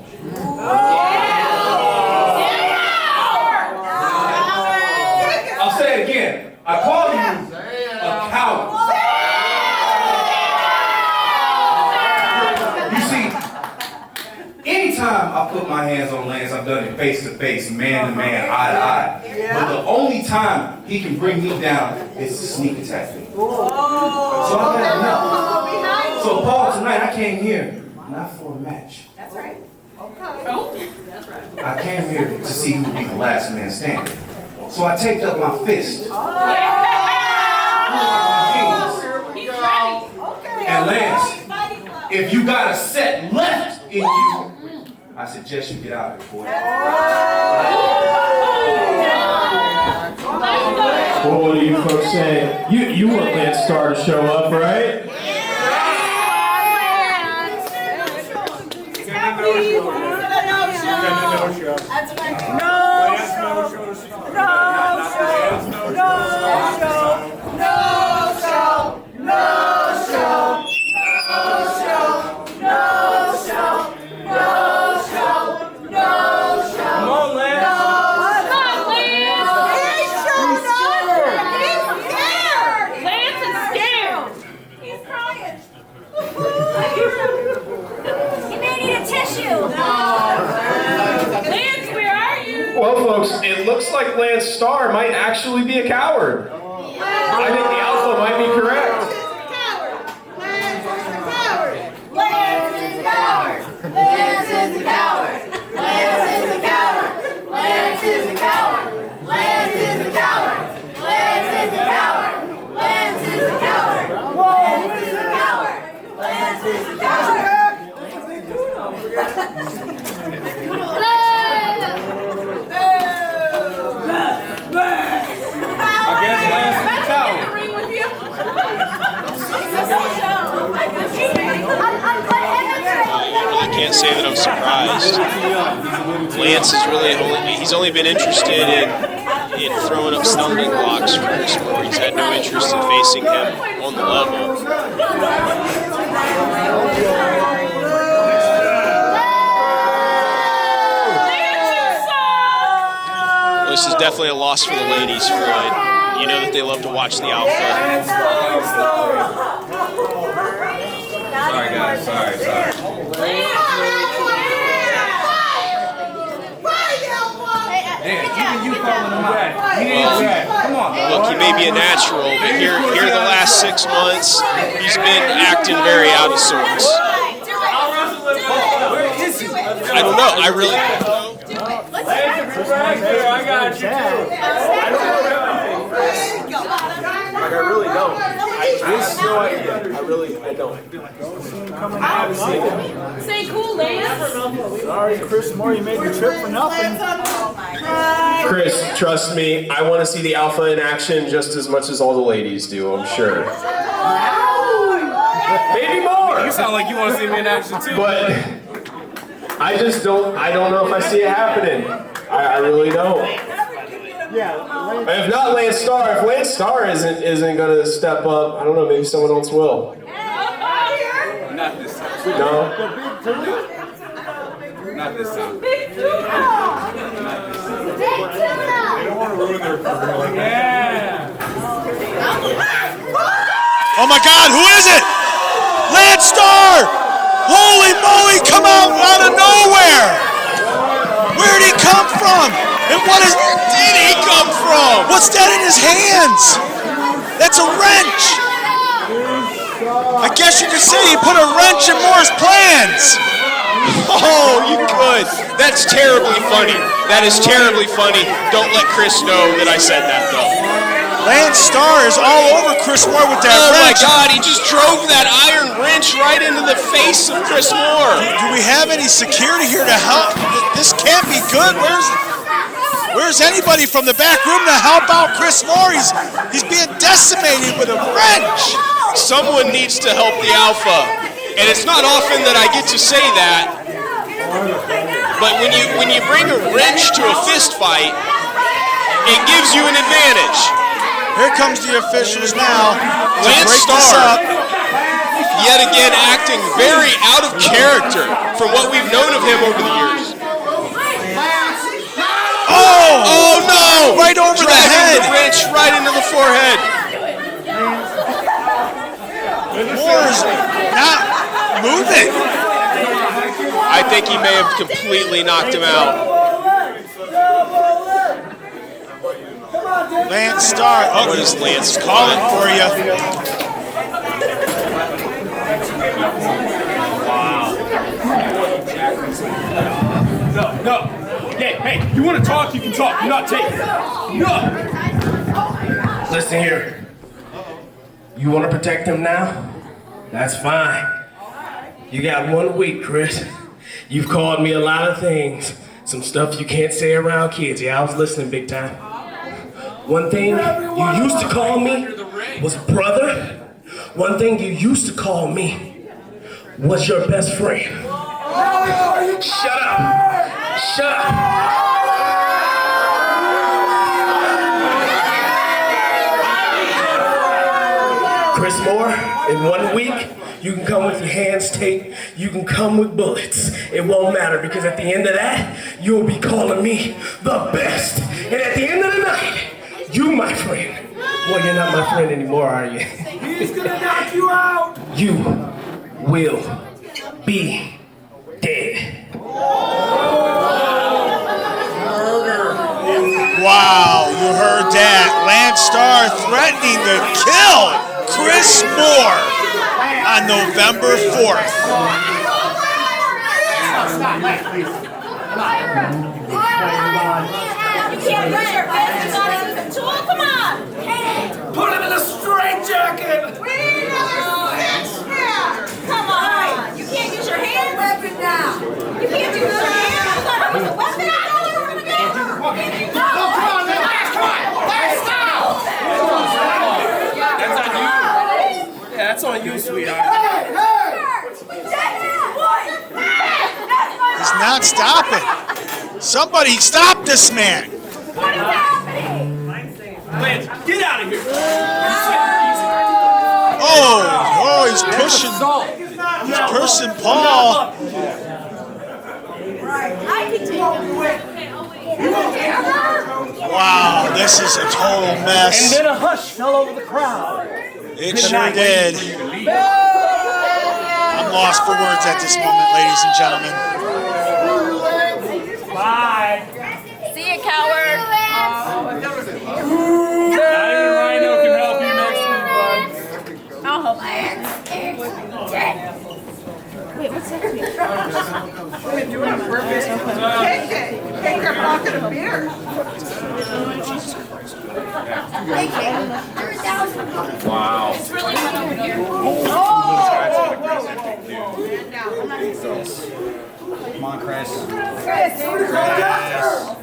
I'll say it again. I call you a coward. Anytime I put my hands on Lance, I've done it face to face, man to man, eye to eye. But the only time he can bring me down is to sneak attack me. So I've had enough. So Paul, tonight I came here not for a match. That's right. I came here to see who would be the last man standing. So I taped up my fist. And Lance, if you got a set left in you, I suggest you get out of here, boy. Well, what do you folks say? You want Lance Starr to show up, right? That's fine. No show. No show. No show. No show. No show. No show. No show. No show. No show. Come on, Lance. Lance is scared. He's crying. He may need a tissue. Lance, where are you? Well, folks, it looks like Lance Starr might actually be a coward. I think the alpha might be correct. Lance is a coward. Lance is a coward. Lance is a coward. Lance is a coward. Lance is a coward. Lance is a coward. Lance is a coward. Lance is a coward. Lance is a coward. Lance is a coward. I guess Lance is a coward. I can't say that I'm surprised. Lance is he's only been interested in throwing up stumbling blocks for Chris Moore. He's had no interest in facing him on the level. This is definitely a loss for the ladies, Floyd. You know that they love to watch the alpha. Sorry, guys. Sorry. Damn, even you calling him out. Come on. Look, he may be a natural, but here the last 6 months, he's been acting very out of sorts. I don't know. I really don't know. I got you too. I really don't. I don't. Say cool, Lance. Sorry, Chris Moore, you made the trip for nothing. Chris, trust me, I want to see the alpha in action just as much as all the ladies do, I'm sure. Maybe more. You sound like you want to see me in action too. But I don't know if I see it happening. I really don't. If not Lance Starr, if Lance Starr isn't gonna step up, I don't know, maybe someone else will. Not this time. No? Not this time. Big tuna. They don't want to ruin their career. Yeah. Oh my God, who is it? Lance Starr! Holy moly, come out of nowhere! Where'd he come from? And where did he come from? What's that in his hands? That's a wrench! I guess you could say he put a wrench in Moore's plans! Oh, you could. That's terribly funny. That is terribly funny. Don't let Chris know that I said that, though. Lance Starr is all over Chris Moore with that wrench. Oh my God, he just drove that iron wrench right into the face of Chris Moore. Do we have any security here to help? This can't be good. Where's anybody from the back room to help out Chris Moore? He's being decimated with a wrench. Someone needs to help the alpha. And it's not often that I get to say that. But when you bring a wrench to a fist fight, it gives you an advantage. Here comes the officials now. Lance Starr, yet again acting very out of character from what we've known of him over the years. Oh no! Right over the head. The wrench right into the forehead. Moore is not moving. I think he may have completely knocked him out. Lance Starr. Oh, what is Lance calling for you? No. Hey, you want to talk, you can talk. You're not taking it. No. Listen here. You want to protect him now? That's fine. You got 1 week, Chris. You've called me a lot of things. Some stuff you can't say around kids. Yeah, I was listening big time. One thing you used to call me was brother. One thing you used to call me was your best friend. Shut up. Shut up. Chris Moore, in 1 week, you can come with your hands taped, you can come with bullets. It won't matter because at the end of that, you'll be calling me the best. And at the end of the night, you, my friend, well, you're not my friend anymore, are you? He's gonna knock you out! You will be dead. Wow, you heard that. Lance Starr threatening to kill Chris Moore on November 4th. You can't put your business on him with a tool. Come on. Put him in a straitjacket! Come on. You can't use your hand weapon now. You can't use your hand. You got him with a weapon. I know where we're gonna go. No, come on, man. Come on. Let's go. That's on you. Yeah, that's on you, sweetheart. He's not stopping. Somebody stop this man. What is happening? Lance, get out of here. Oh, he's pushing. He's pushing Paul. I can take him. Wow, this is a total mess. And then a hush fell over the crowd. It sure did. I'm lost for words at this moment, ladies and gentlemen. Bye. See you, coward. Rhino can help you next week, bud. I'll help you. Wait, what's that? We're doing on purpose. Take her pocket of beer. Wow. It's really fun over here. Come on, Chris. Chris.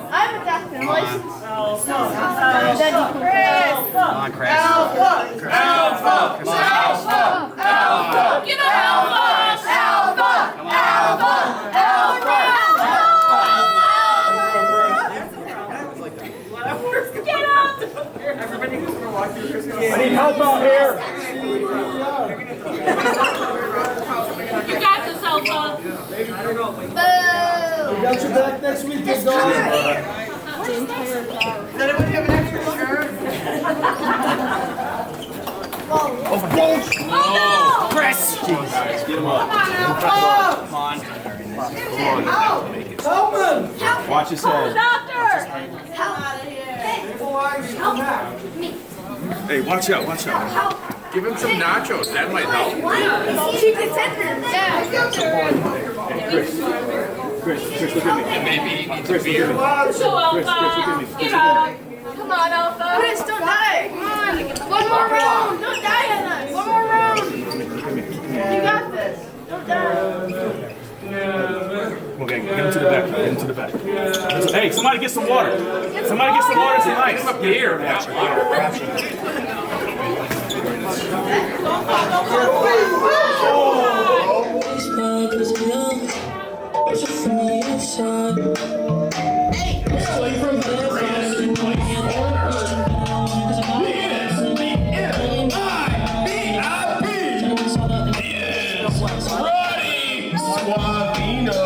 I'm a doctor. Come on, Chris. Alpha. You know Alpha. Get out. I need help out here. You got this, Alpha. We got your back next week, big dog. Does anybody have an extra shirt? Oh, Chris! Come on. Coleman! Watch his head. Doctor! Hey, watch out, watch out. Give him some nachos, that might help. Keep it tender. Yeah. Chris, look at me. Maybe he needs a beer. So, Alpha, get up. Come on, Alpha. Chris, don't die. Come on. One more round. Don't die on us. One more round. You got this. Don't die. Okay, get him to the back. Get him to the back. Hey, somebody get some water. Somebody get some water. Some ice. Up here. Roddy Suavino.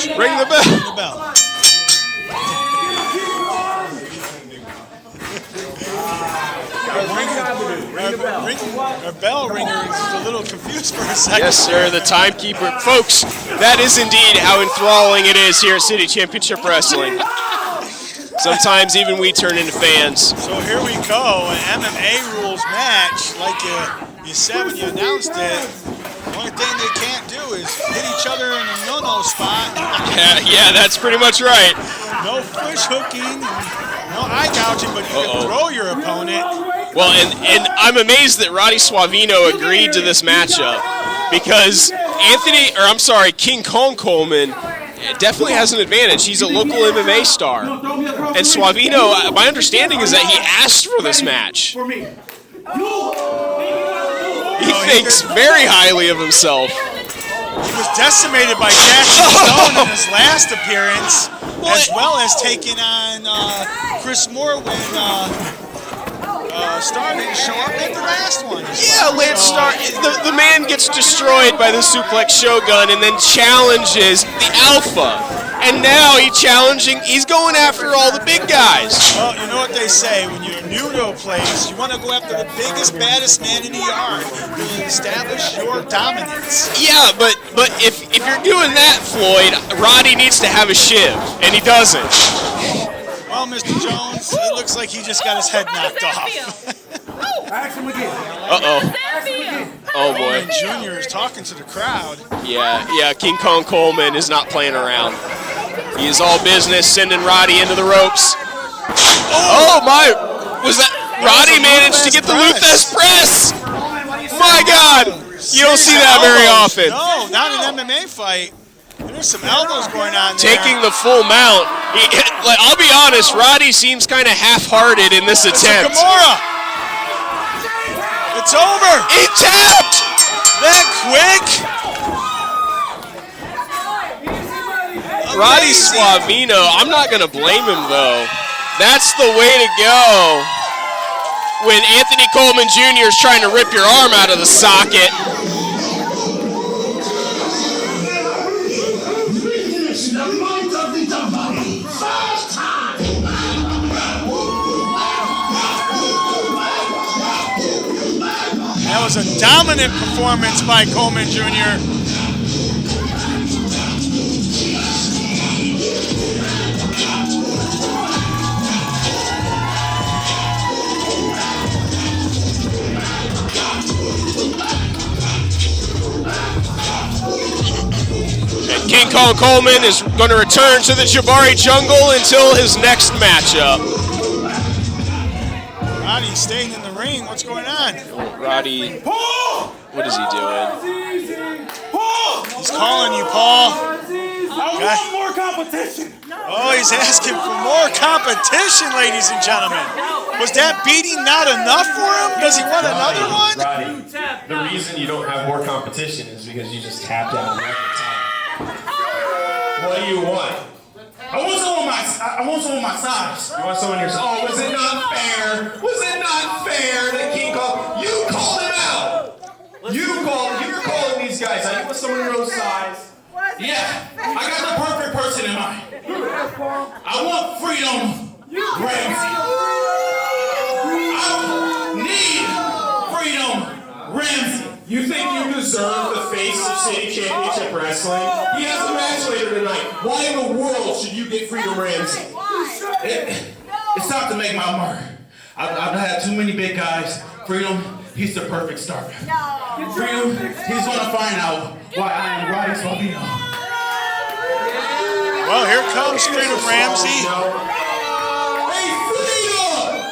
Ring the bell. Ring the bell. Our bell ringer is a little confused for a second. Yes, sir, the timekeeper. Folks, that is indeed how enthralling it is here at City Championship Wrestling. Sometimes even we turn into fans. So here we go, an MMA rules match. Like you said when you announced it, the only thing they can't do is hit each other in a no-no spot. Yeah, that's pretty much right. No fish hooking, no eye gouging, but you can throw your opponent. Well, and I'm amazed that Roddy Suavino agreed to this matchup because Kyng Coleman definitely has an advantage. He's a local MMA star. And Suavino, my understanding is that he asked for this match. He thinks very highly of himself. He was decimated by Castro in his last appearance, as well as taking on Chris Moore when Starr didn't show up at the last one. Yeah, Lance Starr, the man gets destroyed by the suplex shogun and then challenges the alpha. And now he's going after all the big guys. Well, you know what they say, when you're new to a place, you want to go after the biggest, baddest man in the yard to establish your dominance. Yeah, but if you're doing that, Floyd, Roddy needs to have a shiv, and he doesn't. Well, Mr. Jones, it looks like he just got his head knocked off. Uh-oh. Oh, boy. Coleman Jr. is talking to the crowd. Yeah, Kyng Coleman is not playing around. He is all business, sending Roddy into the ropes. Oh my! Was that Roddy managed to get the Luthes press? My God! You don't see that very often. No, not an MMA fight. There's some elbows going on there. Taking the full mount. I'll be honest, Roddy seems kind of half-hearted in this attempt. It's over. He tapped! That quick? Roddy Suavino, I'm not going to blame him, though. That's the way to go when Anthony Coleman Jr. is trying to rip your arm out of the socket. That was a dominant performance by Coleman Jr. And Kyng Coleman is going to return to the Jabari jungle until his next matchup. Roddy staying in the ring. What's going on? Roddy, what is he doing? He's calling you, Paul. I want more competition. Oh, he's asking for more competition, ladies and gentlemen. Was that beating not enough for him? Does he want another one? Roddy, the reason you don't have more competition is because you just tapped out every time. What do you want? I want someone my size. You want someone your size? Oh, was it not fair? Was it not fair that Kyng called? You called him out. You're calling these guys out. You want someone your own size? Yeah, I got the perfect person in mind. I want Freedom Ramsey. I need Freedom Ramsey. You think you deserve the face of City Championship Wrestling? He has a match later tonight. Why in the world should you get Freedom Ramsey? It's time to make my mark. I've had too many big guys. Freedom, he's the perfect starter. Freedom, he's gonna find out why I am Roddy Suavino. Well, here comes Freedom Ramsey. Hey, Freedom!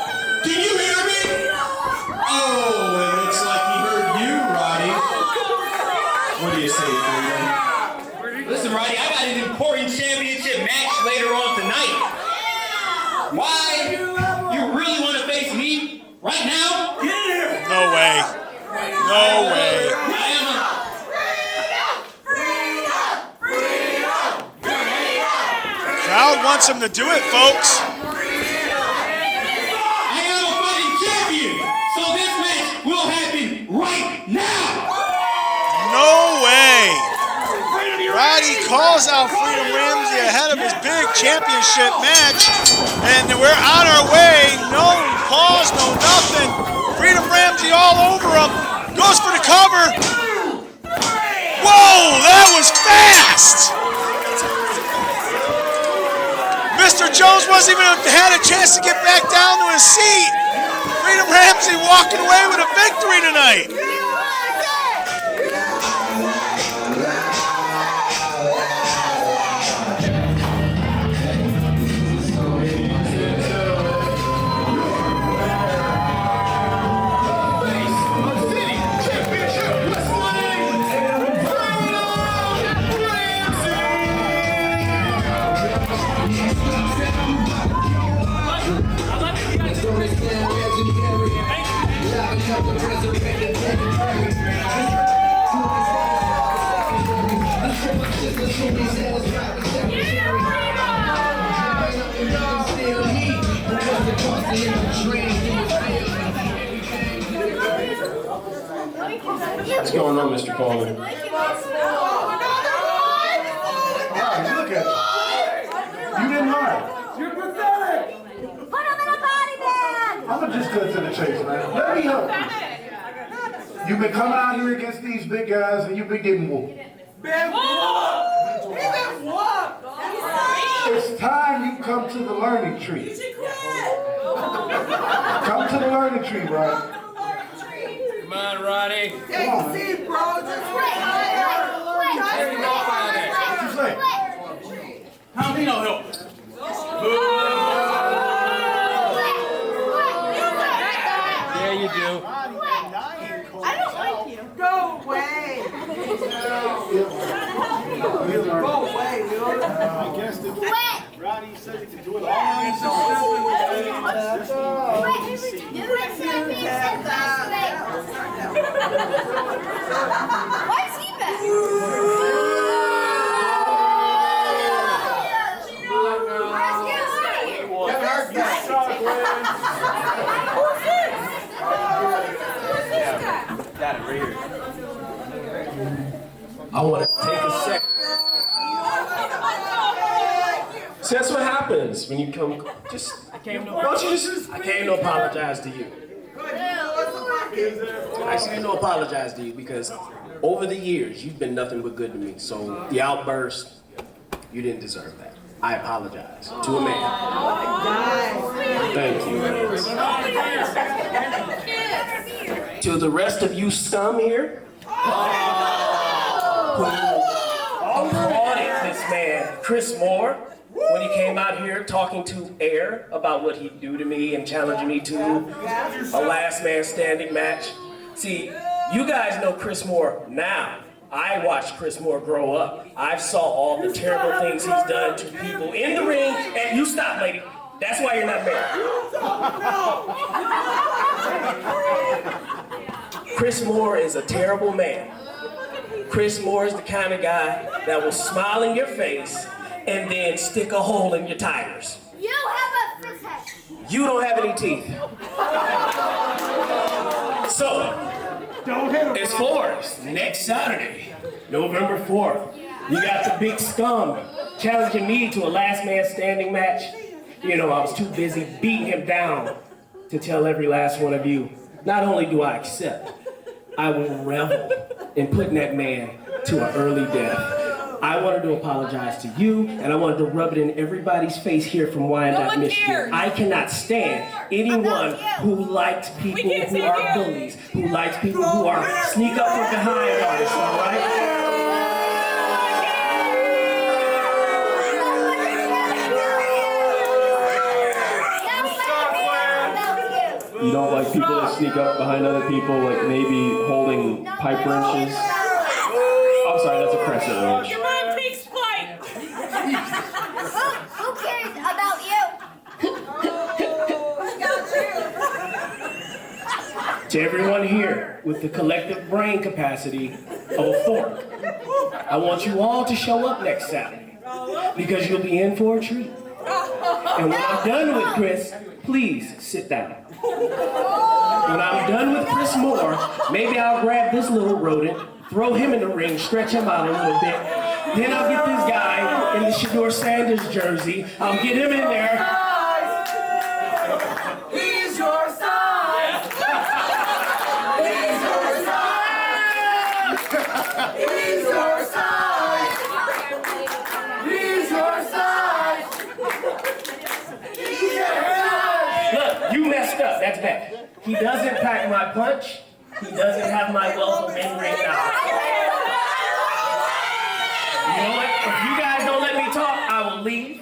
Can you hear me? Oh, it looks like he heard you, Roddy. What do you say, Freedom? Listen, Roddy, I got an important championship match later on tonight. Why? You really want to face me right now? Get in here! No way. No way. Crowd wants him to do it, folks. I am a fighting champion, so this match will happen right now. No way. Roddy calls out Freedom Ramsey ahead of his big championship match. And we're on our way. No pause, no nothing. Freedom Ramsey all over him. Goes for the cover. Whoa, that was fast. Mr. Jones wasn't even had a chance to get back down to his seat. Freedom Ramsey walking away with a victory tonight. What's going on, Mr. Coleman? Look at you. You didn't lie. You're pathetic. Put him in a body bag. I'm gonna just cut to the chase, man. Let me help you. You've been coming out here against these big guys and you've been getting whooped. Been whooped. He's been whooped. It's time you come to the learning tree. Come to the learning tree, Roddy. Come on, Roddy. Take a seat, bro. Just wait. What you say? How me no help? Yeah, you do. I don't like you. Go away. Go away, dude. I guess the Roddy said he could do it all on himself. Why is he back? Got it right here. I want to take a second. See, that's what happens when you come. I came to apologize to you. I came to apologize to you because over the years you've been nothing but good to me. So the outburst, you didn't deserve that. I apologize to a man. Thank you. To the rest of you scum here, who applauded this man, Chris Moore, when he came out here talking to air about what he'd do to me and challenging me to a last man standing match. See, you guys know Chris Moore now. I watched Chris Moore grow up. I saw all the terrible things he's done to people in the ring, and you stop, lady. That's why you're not married. Chris Moore is a terrible man. Chris Moore is the kind of guy that will smile in your face and then stick a hole in your tires. You have a fish head. You don't have any teeth. So, it's Force next Saturday, November 4th. You got the big scum challenging me to a last man standing match. You know, I was too busy beating him down to tell every last one of you, not only do I accept, I will revel in putting that man to an early death. I wanted to apologize to you, and I wanted to rub it in everybody's face here from Wyandotte, Michigan. I cannot stand anyone who likes people who are bullies, who likes people who are sneak up from behind artists, all right? You don't like people that sneak up behind other people, like maybe holding pipe wrenches? I'm sorry, that's a crescent wrench. Your mom takes flight. Who cares about you? To everyone here with the collective brain capacity of a fork, I want you all to show up next Saturday because you'll be in for a treat. And when I'm done with Chris, please sit down. When I'm done with Chris Moore, maybe I'll grab this little rodent, throw him in the ring, stretch him out a little bit, Then I'll get this guy in the Shador Sanders jersey. I'll get him in there. He's your size. He's your size. He's your size. He's your size. He's your size. Look, you messed up. That's bad. He doesn't pack my punch. He doesn't have my wealth of in-ring knowledge. You know what? If you guys don't let me talk, I will leave.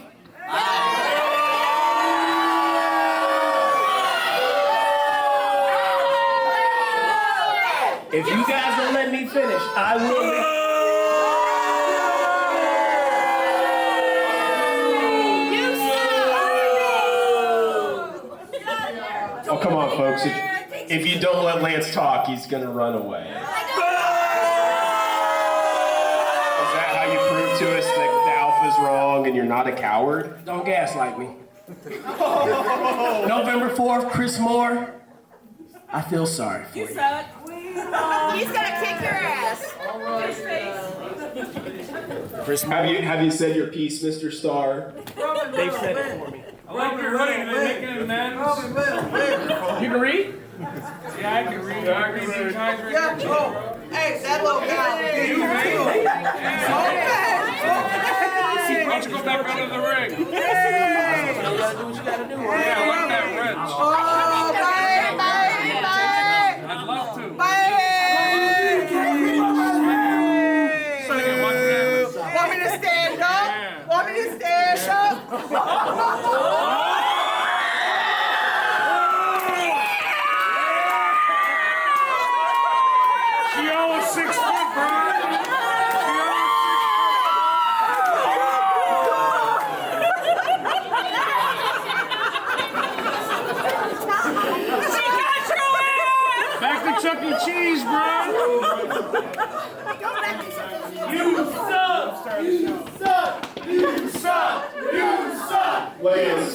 If you guys don't let me finish, I will leave. Oh, come on, folks. If you don't let Lance talk, he's going to run away. Is that how you prove to us that the alpha's wrong and you're not a coward? Don't gaslight me. November 4th, Chris Moore. I feel sorry for you. He's gonna kick your ass. Chris Moore. Have you said your piece, Mr. Starr? They've said it for me. I like your writing, they're making it amends. You can read? Yeah, I can read. I can read. Yeah, oh, hey, that little guy. Why don't you go back under the ring? You gotta do what you gotta do. Yeah, I like that wrench. Oh, bye. I'd love to. Bye. Want me to stand up? Want me to stand up? She almost 6 foot, bro. Back to Chuck E. Cheese, bro. You suck! You suck! You suck! You suck! Ladies,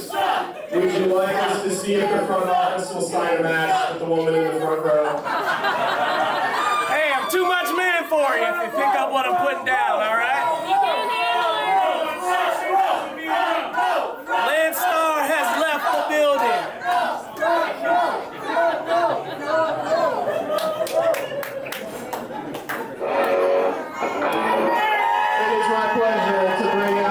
would you like us to see if the front office will sign a match with the woman in the front row? Hey, I'm too much man for you if you pick up what I'm putting down, all right? Lance Starr has left the building. It is my pleasure to bring out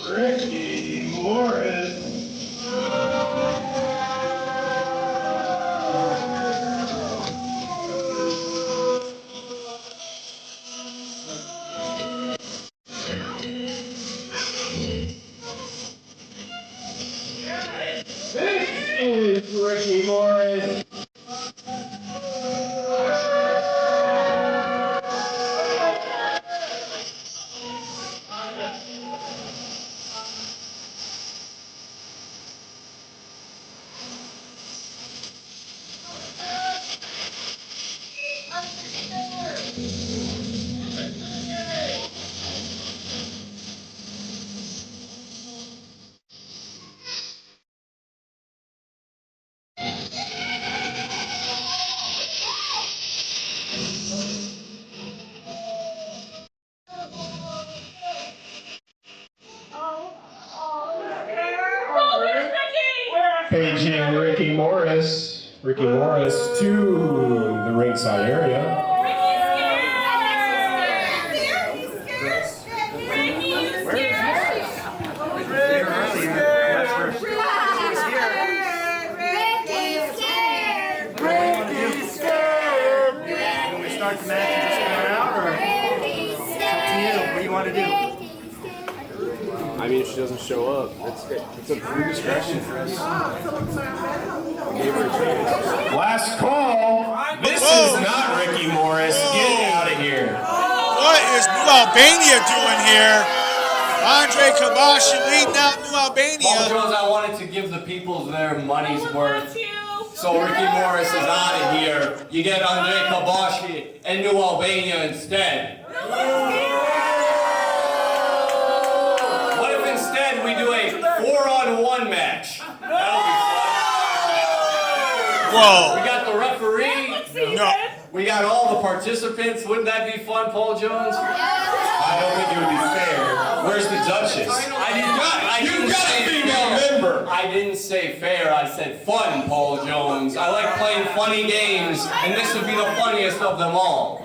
Rikki Morris. This is Rikki Morris. Paging Rikki Morris. Rikki Morris to the ringside area. Start the match and just go out, or it's up to you. What do you want to do? I mean, if she doesn't show up, it's a free discretion for us. We gave her a chance. Last call. This is not Rikki Morris. Get out of here. What is New Albania doing here? Andre Kabashi leading out New Albania. Paul Jones, I wanted to give the people their money's worth. So Rikki Morris is out of here. You get Andre Kabashi and New Albania instead. What if instead we do a 4-on-1 match? That'll be fun. Whoa. We got the referee. No. We got all the participants. Wouldn't that be fun, Paul Jones? I don't think it would be fair. Where's the Duchess? You got a female member. I didn't say fair, I said fun, Paul Jones. I like playing funny games, and this would be the funniest of them all.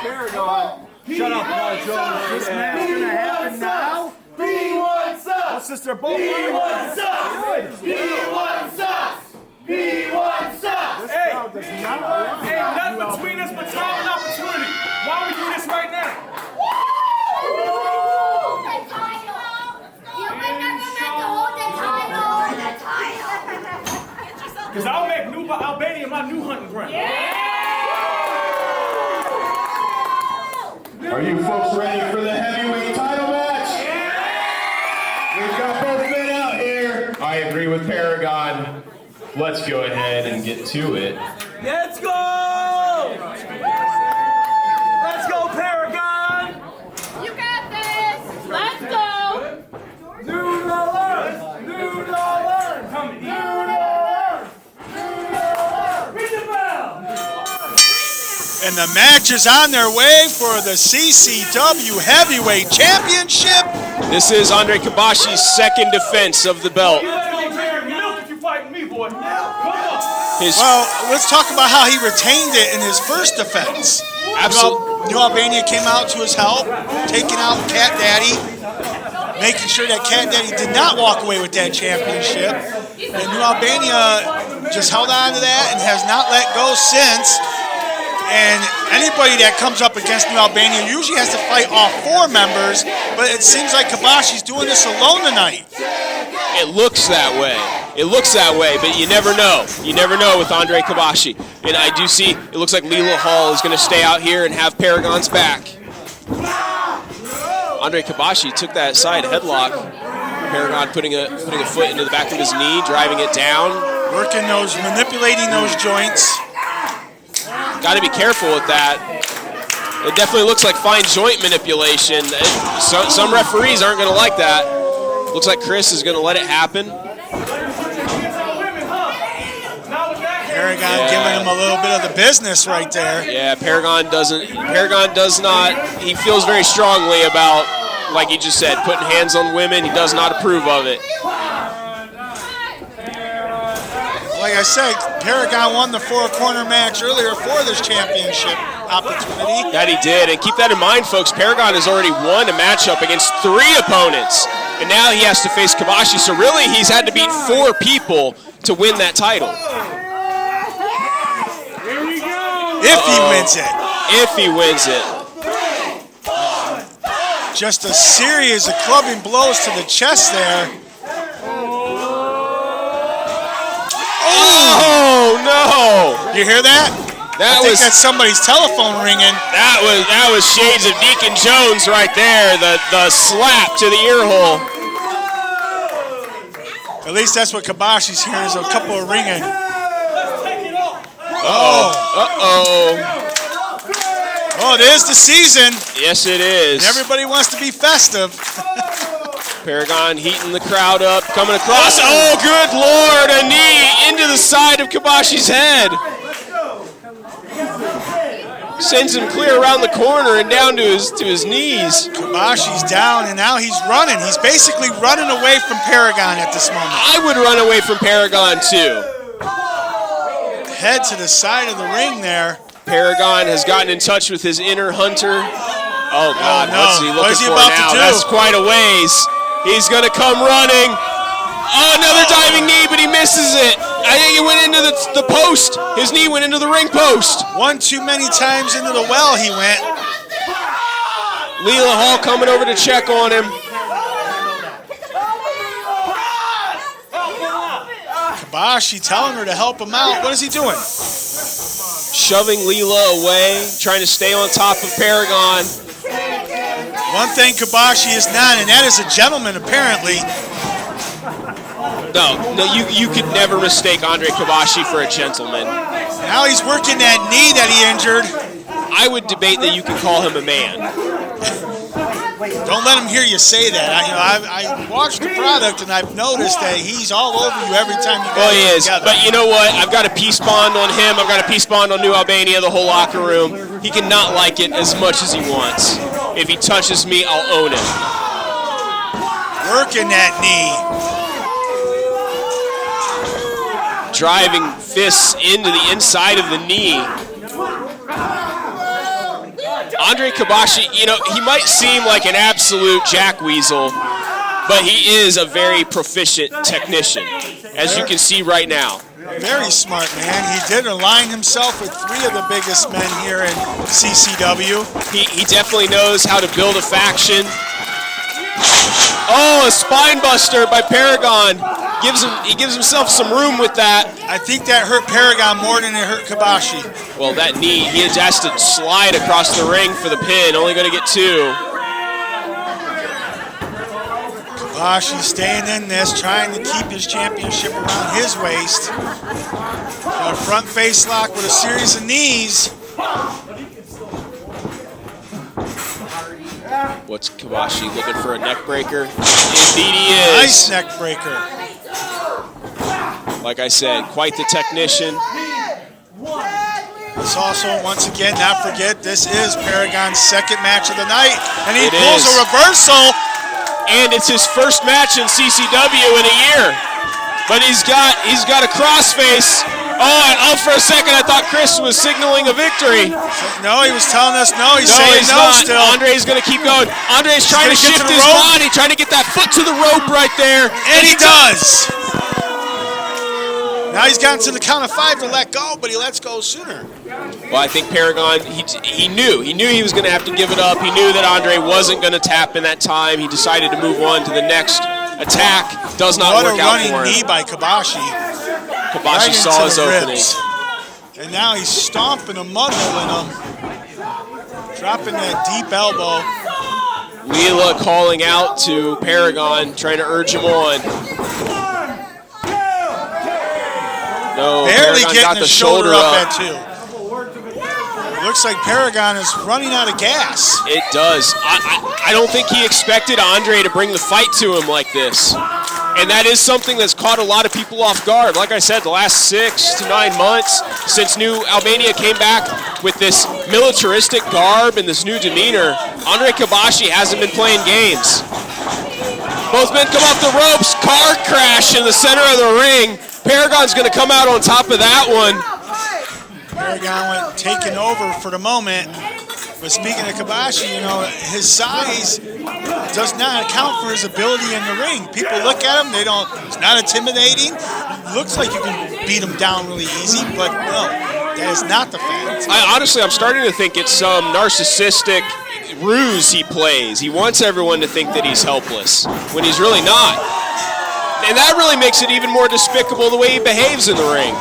Paragon. Shut up, Paul Jones. This match gonna happen now. B1 sucks. Sister, both B1 sucks. B1 sucks. B1 sucks. Hey, nothing between us but time and opportunity. Why don't we do this right now? Because I'll make New Albania my new hunting ground. Are you folks ready for the heavyweight title match? We've got both men out here. I agree with Paragon. Let's go ahead and get to it. Let's go! Let's go, Paragon! You got this. Let's go. New dollars! New dollars! Coming! New dollars! New dollars! Ring the bell! And the match is on their way for the CCW Heavyweight Championship. This is Andre Kabashi's second defense of the belt. Well, let's talk about how he retained it in his first defense. Absolutely. New Albania came out to his help, taking out Cat Daddy, making sure that Cat Daddy did not walk away with that championship. And New Albania just held on to that and has not let go since. And anybody that comes up against New Albania usually has to fight all four members, but it seems like Kabashi's doing this alone tonight. It looks that way. It looks that way, but you never know. You never know with Andre Kibashi. And I do see, it looks like Leela Hall is going to stay out here and have Paragon's back. Andre Kibashi took that side headlock. Paragon putting a foot into the back of his knee, driving it down. Working those, manipulating those joints. Got to be careful with that. It definitely looks like fine joint manipulation. Some referees aren't going to like that. Looks like Chris is going to let it happen. Paragon giving him a little bit of the business right there. Yeah, Paragon does not, he feels very strongly about, like he just said, putting hands on women. He does not approve of it. Like I said, Paragon won the four-corner match earlier for this championship opportunity. That he did, and keep that in mind, folks, Paragon has already won a matchup against 3 opponents, and now he has to face Kibashi, so really he's had to beat 4 people to win that title. If he wins it. If he wins it. Just a series of clubbing blows to the chest there. Oh no! You hear that? I think that's somebody's telephone ringing. That was shades of Deacon Jones right there. The slap to the ear hole. At least that's what Kibashi's hearing, is a couple of ringing. Oh, it is the season. Yes, it is. And everybody wants to be festive. Paragon heating the crowd up, coming across. Oh, good Lord, a knee into the side of Kibashi's head. Sends him clear around the corner and down to his knees. Kibashi's down, and now he's running. He's basically running away from Paragon at this moment. I would run away from Paragon, too. Head to the side of the ring there. Paragon has gotten in touch with his inner hunter. Oh, God, what's he looking for now? That's quite a ways. He's going to come running. Oh, another diving knee, but he misses it. I think it went into the post. His knee went into the ring post. One too many times into the well he went. Leela Hall coming over to check on him. Kibashi telling her to help him out. What is he doing? Shoving Leela away, trying to stay on top of Paragon. One thing Kibashi is not, and that is a gentleman, apparently. No, you could never mistake Andre Kibashi for a gentleman. Now he's working that knee that he injured. I would debate that you could call him a man. Don't let him hear you say that. I watched the product, and I've noticed that he's all over you every time you go together. But you know what? I've got a peace bond on him. I've got a peace bond on New Albania, the whole locker room. He cannot like it as much as he wants. If he touches me, I'll own him. Working that knee. Driving fists into the inside of the knee. Andre Kibashi, you know, he might seem like an absolute jackweasel, but he is a very proficient technician, as you can see right now. Very smart, man. He did align himself with 3 of the biggest men here in CCW. He definitely knows how to build a faction. Oh, a spine buster by Paragon. He gives himself some room with that. I think that hurt Paragon more than it hurt Kibashi. Well, that knee, he has to slide across the ring for the pin. Only going to get 2. Kibashi staying in this, trying to keep his championship around his waist. Got a front face lock with a series of knees. What's Kibashi looking for, a neck breaker? Indeed he is. Nice neck breaker. Like I said, quite the technician. This also, once again, not forget, this is Paragon's 2nd match of the night. And he pulls a reversal. And it's his first match in CCW in a year. But he's got a crossface. Oh, for a second I thought Chris was signaling a victory. No, he was telling us no. He's saying no still. Andre's going to keep going. Andre's trying to shift his body, trying to get that foot to the rope right there. And he does. Now he's gotten to the count of 5 to let go, but he lets go sooner. Well, I think Paragon, he knew he was going to have to give it up. He knew that Andre wasn't going to tap in that time. He decided to move on to the next attack does not What work a out running for him. knee by Kabashi. Kabashi Right saw into his the opening. ribs. And now he's stomping a mud hole in him. Dropping that deep elbow. Leela calling out to Paragon, trying to urge him on. No, Barely Paragon getting got the his shoulder up up. at 2. Looks like Paragon is running out of gas. It does. I don't think he expected Andre to bring the fight to him like this. And that is something that's caught a lot of people off guard. Like I said, the last 6 to 9 months since New Albania came back with this militaristic garb and this new demeanor, Andre Kabashi hasn't been playing games. Both men come off the ropes, car crash in the center of the ring. Paragon's gonna come out on top of that one. Paragon went taking over for the moment. But speaking of Kabashi, you know, his size does not account for his ability in the ring. People look at him, it's not intimidating. It looks like you can beat him down really easy, but no, that is not the fact. Honestly, I'm starting to think it's some narcissistic ruse he plays. He wants everyone to think that he's helpless when he's really not. And that really makes it even more despicable the way he behaves in the ring.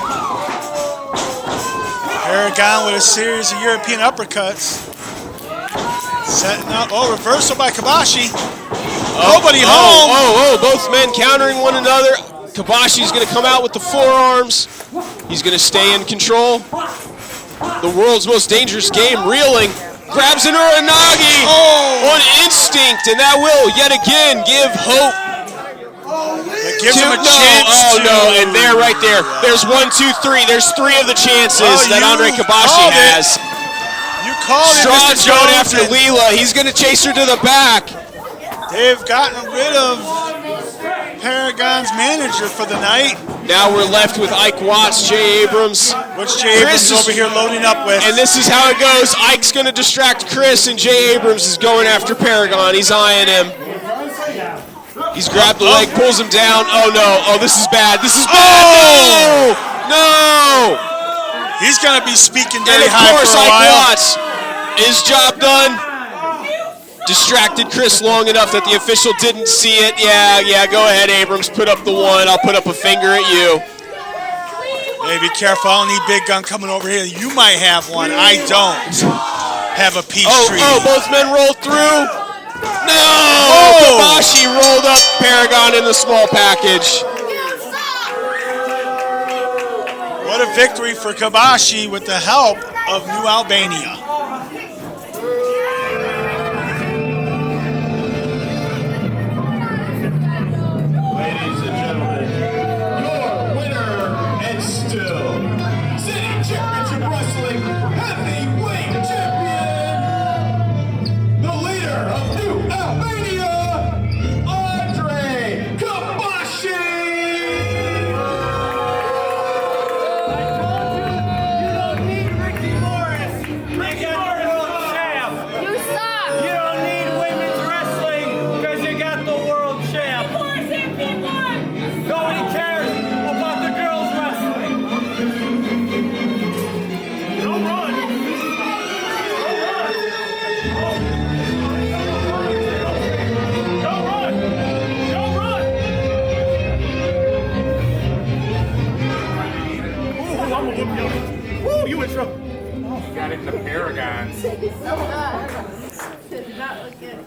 Paragon with a series of European uppercuts. Setting up, reversal by Kabashi. Nobody home. Both men countering one another. Kabashi's gonna come out with the forearms. He's gonna stay in control. The world's most dangerous game, reeling. Grabs an Uranagi on instinct, and that will yet again give hope. It gives him a chance and there, right there. There's 1, 2, 3. There's 3 of the chances that Andre Kabashi has. You called it, Straud's Mr. going Jones. after Leela. He's going to chase her to the back. They've gotten rid of Paragon's manager for the night. Now we're left with Ike Watts, Jay Abrams. What's Jay Abrams over here loading up with? And this is how it goes. Ike's going to distract Chris, and Jay Abrams is going after Paragon. He's eyeing him. He's grabbed the leg, pulls him down. Oh, no. Oh, this is bad. This is bad. No! He's going to be speaking very and of high course, for a Ike while. Watts, his job done. Distracted Chris long enough that the official didn't see it. Yeah, go ahead, Abrams. Put up the 1. I'll put up a finger at you. Hey, be careful. I don't need Big Gun coming over here. You might have one. I don't have a peace treaty. Both men rolled through. No! Kabashi rolled up Paragon in the small package. What a victory for Kabashi with the help of New Albania. Ladies and gentlemen, your winner and still City Championship Wrestling Heavyweight Champion, the leader of New Albania, Andre Kabashi! Woo, you in trouble. Got it in the Paragon. Did not look good.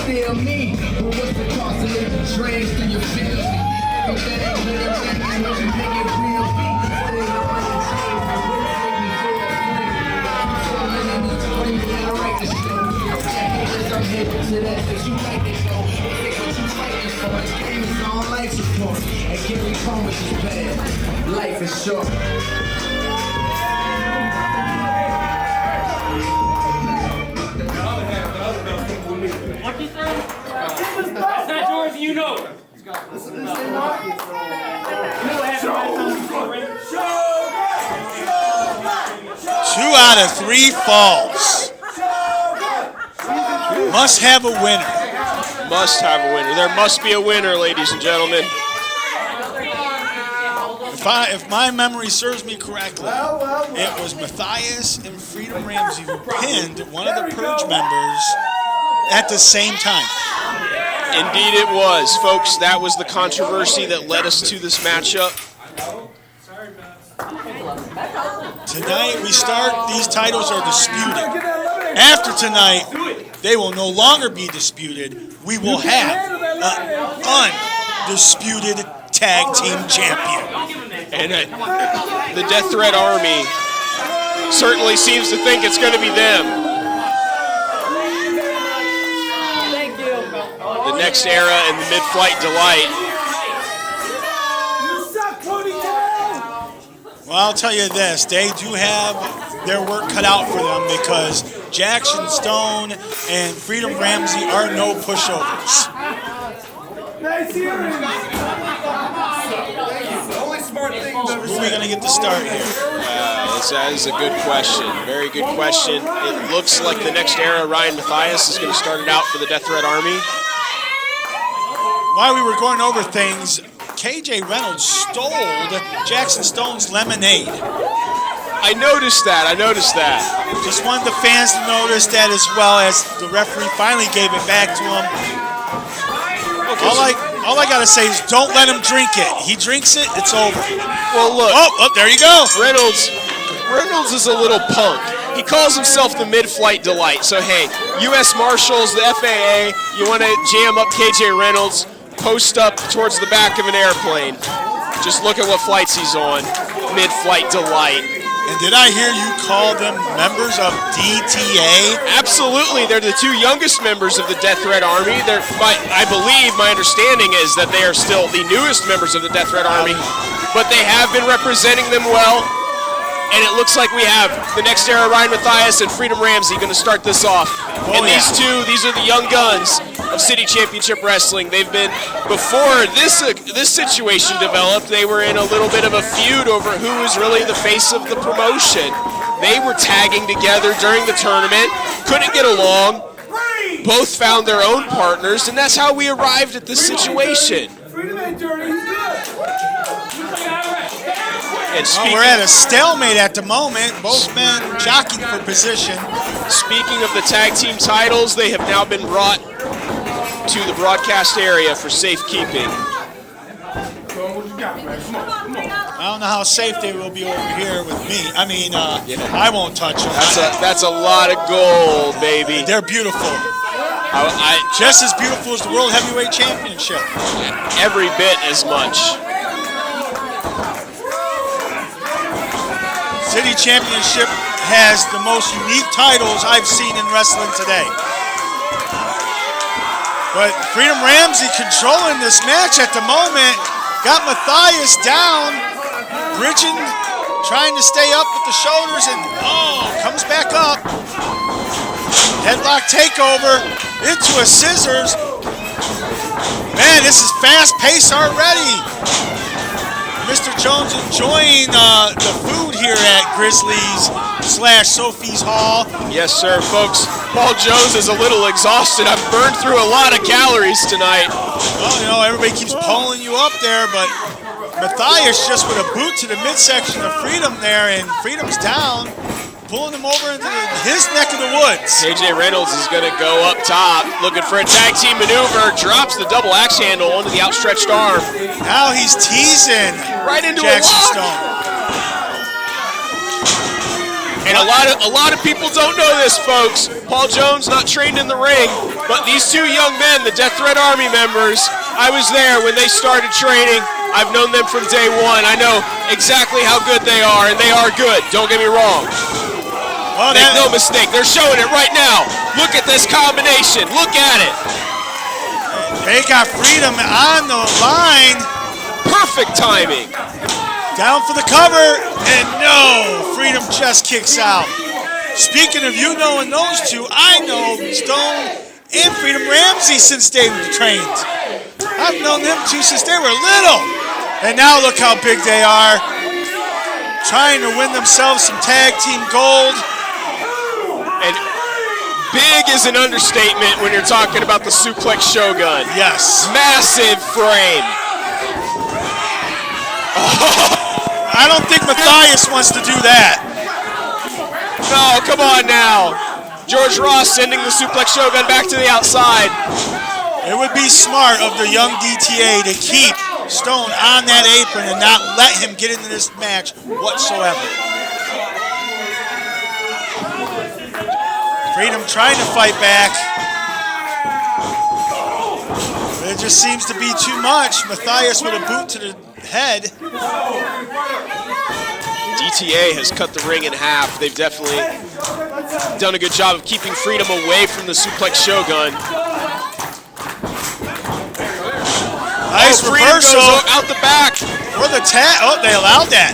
Still me, but what's the cost of living dreams? Do you feel me? Everything that ain't when you make it real beat. Put it on the chain, make me feel free. I'm feeling I write the show. I'm headed to that, cause you like it though. Take what you fighting for. This game is on life support. And Gary Coleman is bad. Life is short. That's not yours, you know. 2 out of 3 falls. Must have a winner. Must have a winner. There must be a winner, ladies and gentlemen. If my memory serves me correctly, it was Matthias and Freedom Ramsey who pinned one of the Purge members at the same time. Indeed it was, folks. That was the controversy that led us to this matchup. Tonight we start, these titles are disputed. After tonight, they will no longer be disputed. We will have an undisputed tag team champion. And the Death Threat Army certainly seems to think it's going to be them. The next era in the Mid-Flight Delight. Well, I'll tell you this, they do have their work cut out for them because Jackson Stone and Freedom Ramsey are no pushovers. Who are we going to get to start here? That is a good question. Very good question. It looks like the next era, Ryan Matthias, is going to start it out for the Death Threat Army. While we were going over things, KJ Reynolds stole Jackson Stone's lemonade. I noticed that. Just wanted the fans to notice that, as well as the referee finally gave it back to him. All I gotta say is don't let him drink it. He drinks it, it's over. Well, look. Oh, there you go. Reynolds is a little punk. He calls himself the Mid-Flight Delight. So, hey, U.S. Marshals, the FAA, you want to jam up KJ Reynolds, post up towards the back of an airplane. Just look at what flights he's on. Mid-Flight Delight. And did I hear you call them members of DTA? Absolutely. They're the 2 youngest members of the Death Threat Army. I believe, my understanding is that they are still the newest members of the Death Threat Army, but they have been representing them well. And it looks like we have the next era, Ryan Matthias and Freedom Ramsey, going to start this off. These are the young guns of City Championship Wrestling. They've been, before this situation developed, they were in a little bit of a feud over who was really the face of the promotion. They were tagging together during the tournament, couldn't get along, both found their own partners, and that's how we arrived at this situation. We're at a stalemate at the moment. Both men jockeying for position. Speaking of the tag team titles, they have now been brought to the broadcast area for safekeeping. I don't know how safe they will be over here with me. I won't touch them. That's a lot of gold, baby. They're beautiful. Just as beautiful as the World Heavyweight Championship. Every bit as much. City Championship has the most unique titles I've seen in wrestling today. But Freedom Ramsey controlling this match at the moment. Got Matthias down. Bridging, trying to stay up with the shoulders, and comes back up. Headlock takeover into a scissors. Man, this is fast pace already. Mr. Jones enjoying the food here at Grizzlies / Sophie's Hall. Yes, sir, folks. Paul Jones is a little exhausted. I've burned through a lot of calories tonight. Well, everybody keeps pulling you up there, but Matthias just with a boot to the midsection of Freedom there, and Freedom's down. pulling him over into his neck of the woods. KJ Reynolds is going to go up top, looking for a tag team maneuver, drops the double axe handle onto the outstretched arm. Now he's teasing right into Jackson a lock. Stone. And a lot of people don't know this, folks. Paul Jones not trained in the ring, but these two young men, the Death Threat Army members, I was there when they started training. I've known them from day one. I know exactly how good they are, and they are good. Don't get me wrong. Well, make no mistake, they're showing it right now. Look at this combination. Look at it. They got Freedom on the line. Perfect timing. Down for the cover, and no, Freedom just kicks out. Speaking of you knowing those two, I know Stone and Freedom Ramsey since they were trained. I've known them two since they were little. And now look how big they are. Trying to win themselves some tag team gold. And big is an understatement when you're talking about the Suplex Shogun. Yes. Massive frame. I don't think Matthias wants to do that. No, come on now. George Ross sending the Suplex Shogun back to the outside. It would be smart of the young DTA to keep Stone on that apron and not let him get into this match whatsoever. Freedom trying to fight back. But it just seems to be too much. Matthias with a boot to the head. DTA has cut the ring in half. They've definitely done a good job of keeping Freedom away from the Suplex Shogun. Nice reversal. Goes out the back. For the tag. Oh, they allowed that.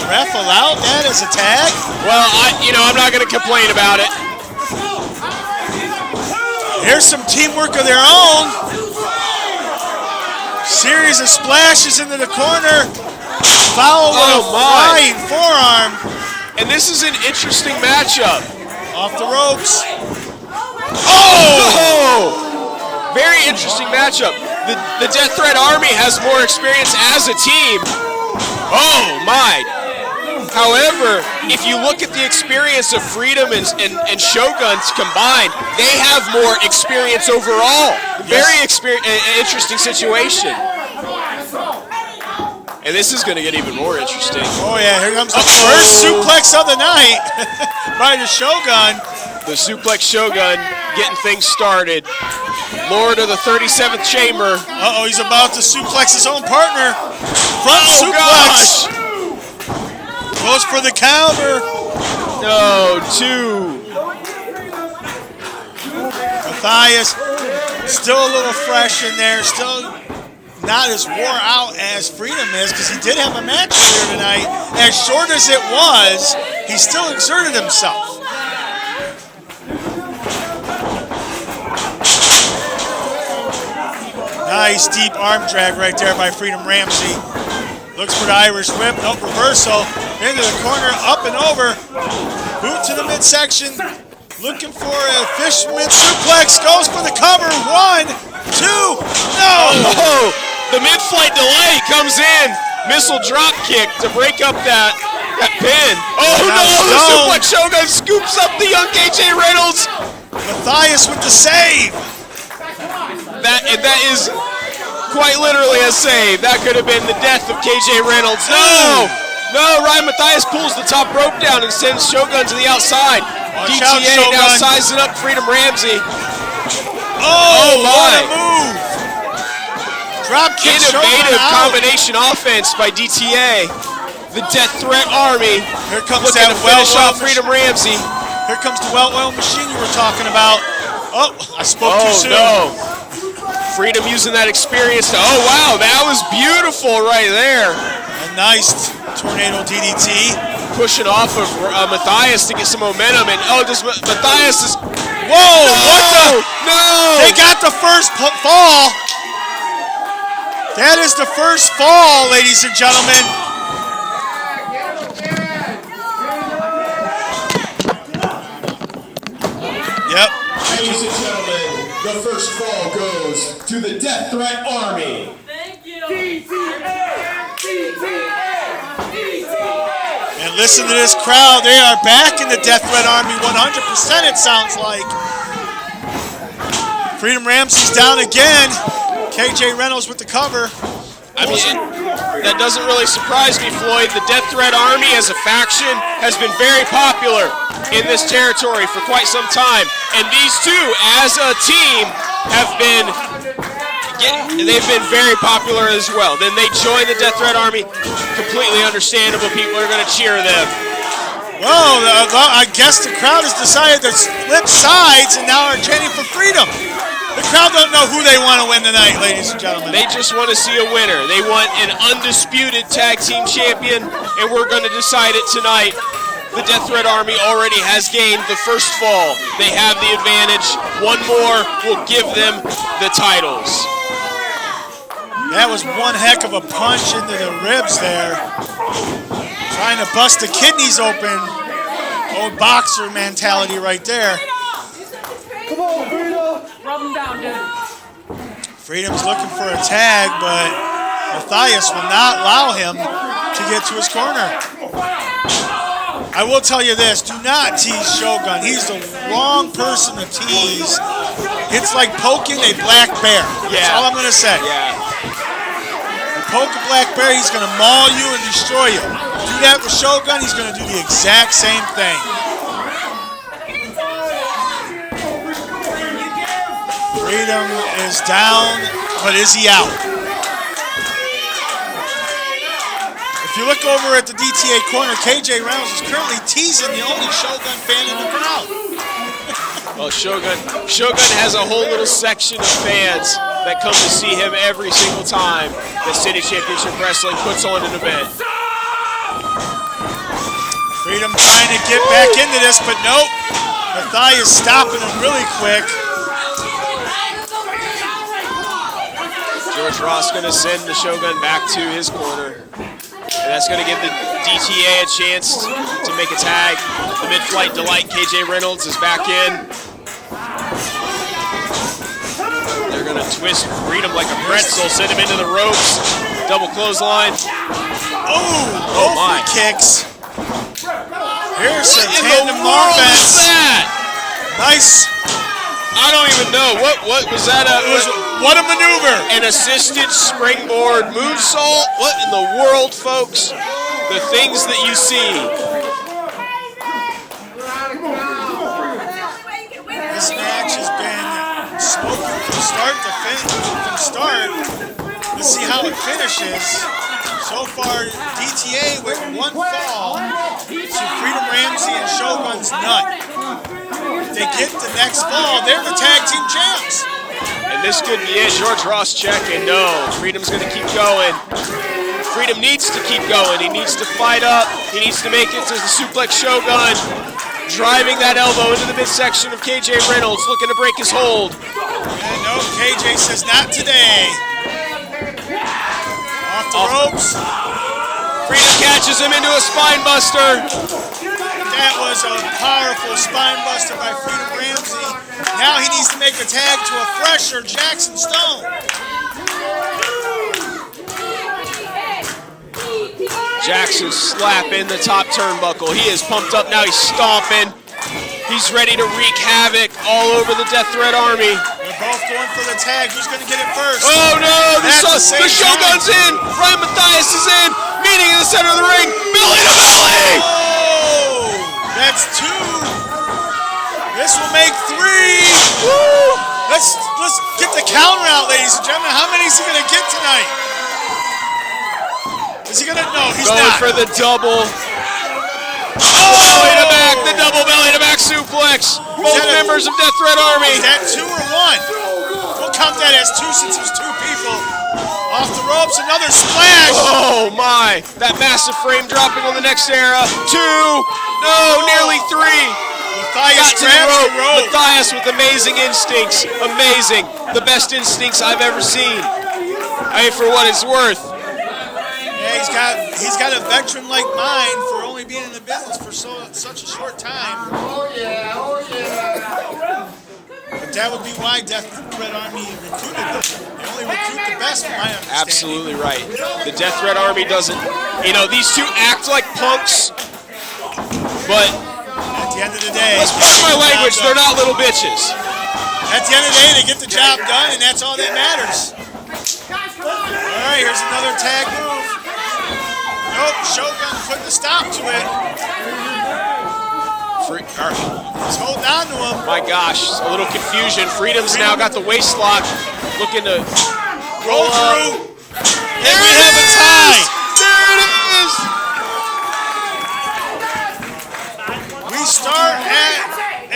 Ref allowed that as a tag? Well, I'm not going to complain about it. Here's some teamwork of their own. Series of splashes into the corner. Foul with a flying forearm. And this is an interesting matchup. Off the ropes. Oh! Very interesting matchup. The Death Threat Army has more experience as a team. Oh my. However, if you look at the experience of Freedom and Shoguns combined, they have more experience overall. Very interesting situation. And this is going to get even more interesting. Oh yeah, here comes the first suplex of the night by the Shogun. The Suplex Shogun getting things started. Lord of the 37th Chamber. Uh-oh, he's about to suplex his own partner. Front suplex. Gosh. Goes for the counter. No, two. Matthias, still a little fresh in there. Still not as wore out as Freedom is, because he did have a match earlier tonight. As short as it was, he still exerted himself. Nice deep arm drag right there by Freedom Ramsey. Looks for the Irish whip. Nope, reversal. Into the corner, up and over. Boot to the midsection. Looking for a fisherman suplex. Goes for the cover. 1, 2, no! Oh, the mid-flight delay comes in. Missile drop kick to break up that pin. Oh no, the Suplex Shogun scoops up the young KJ Reynolds. Matthias with the save. That is quite literally a save. That could have been the death of KJ Reynolds. No, Ryan Matthias pulls the top rope down and sends Shogun to the outside. Watch out, DTA now sizing up Freedom Ramsey. Oh what a move. Drop kick. Innovative combination offense by DTA. The Death Threat Army. Here comes looking that to finish off Freedom Ramsey. Here comes the well-oiled machine you were talking about. Oh, I spoke too soon. No. Freedom using that experience to, oh wow, that was beautiful right there. A nice tornado DDT. Pushing off of Matthias to get some momentum, and Matthias is, whoa, what the? No! They got the first fall. That is the first fall, ladies and gentlemen. Yep. Ladies and gentlemen, the first fall goes to the Death Threat Army. Thank you. And And listen to this crowd. They are back in the Death Threat Army 100%, it sounds like. Freedom Ramsey's down again. KJ Reynolds with the cover. I mean, that doesn't really surprise me, Floyd. The Death Threat Army as a faction has been very popular in this territory for quite some time. And these two, as a team, have been they've been very popular as well. Then they join the Death Threat Army. Completely understandable. People are going to cheer them. Well, I guess the crowd has decided to flip sides and now are chanting for freedom. The crowd don't know who they want to win tonight, ladies and gentlemen. They just want to see a winner. They want an undisputed tag team champion, and we're going to decide it tonight. The Death Threat Army already has gained the first fall. They have the advantage. One more will give them the titles. That was one heck of a punch into the ribs there. Trying to bust the kidneys open. Old boxer mentality right there. Come on, Freedom. Rub him down, dude. Freedom's looking for a tag, but Matthias will not allow him to get to his corner. I will tell you this, do not tease Shogun. He's the wrong person to tease. It's like poking a black bear. That's all I'm going to say. You poke a black bear, he's going to maul you and destroy you. Do that with Shogun, he's going to do the exact same thing. Freedom is down, but is he out? If you look over at the DTA corner, KJ Reynolds is currently teasing the only Shogun fan in the crowd. Well, Shogun has a whole little section of fans that come to see him every single time the City Championship Wrestling puts on an event. Freedom trying to get back into this, but nope. Matthias stopping him really quick. George Ross going to send the Shogun back to his corner. And that's going to give the DTA a chance to make a tag. The mid-flight delight, KJ Reynolds, is back in. They're going to twist Freedom like a pretzel, send him into the ropes. Double clothesline. Oh my kicks. Here's some tandem offense. Nice. I don't even know. What was that? What a maneuver. An assisted springboard moonsault? What in the world, folks? The things that you see. This match has been smoking from start to finish. Let's see how it finishes. So far, DTA with one fall to Freedom Ramsey and Shogun's nut. If they get the next fall, they're the tag team champs. And this could be it. George Ross checking. No, Freedom's going to keep going. Freedom needs to keep going. He needs to fight up. He needs to make it to the suplex Shogun. Driving that elbow into the midsection of KJ Reynolds, looking to break his hold. And no, KJ says not today. Off the ropes. Freedom catches him into a spine buster. That was a powerful spine buster by Freedom Ramsey. Now he needs to make the tag to a fresher Jackson Stone. Jackson slapping the top turnbuckle. He is pumped up now. He's stomping. He's ready to wreak havoc all over the Death Threat Army. They're both going for the tag. Who's going to get it first? Oh no! The Shogun's in. Ryan Matthias is in. Meeting in the center of the ring. Belly to belly. Oh, that's two. This will make three. Woo. Let's get the counter out, ladies and gentlemen. How many is he going to get tonight? Is he going to? No, he's going not. For the double. Belly to back, the double belly to back suplex. Both members of Death Threat Army. Is that two or one? We'll count that as two since there's two people. Off the ropes, another splash. Oh my, that massive frame dropping on the next era. Two, no, nearly three. Matthias grabs the rope. Matthias with amazing instincts. Amazing. The best instincts I've ever seen. I mean, for what it's worth. Yeah, he's got a veteran like mine for only being in the business for such a short time. Oh yeah. But that would be why Death Threat Army recruited them. They only recruit the best, from my understanding. Absolutely right. The Death Threat Army doesn't, these two act like punks, But at the end of the day, let's watch my language. They're not little bitches. At the end of the day, they get the job done, and that's all that matters. All right, here's another tag move. Nope, Shogun putting a stop to it. He's holding on to him. My gosh, a little confusion. Freedom's now got the waist lock, looking to roll through. There we have a tie. There it is. We start at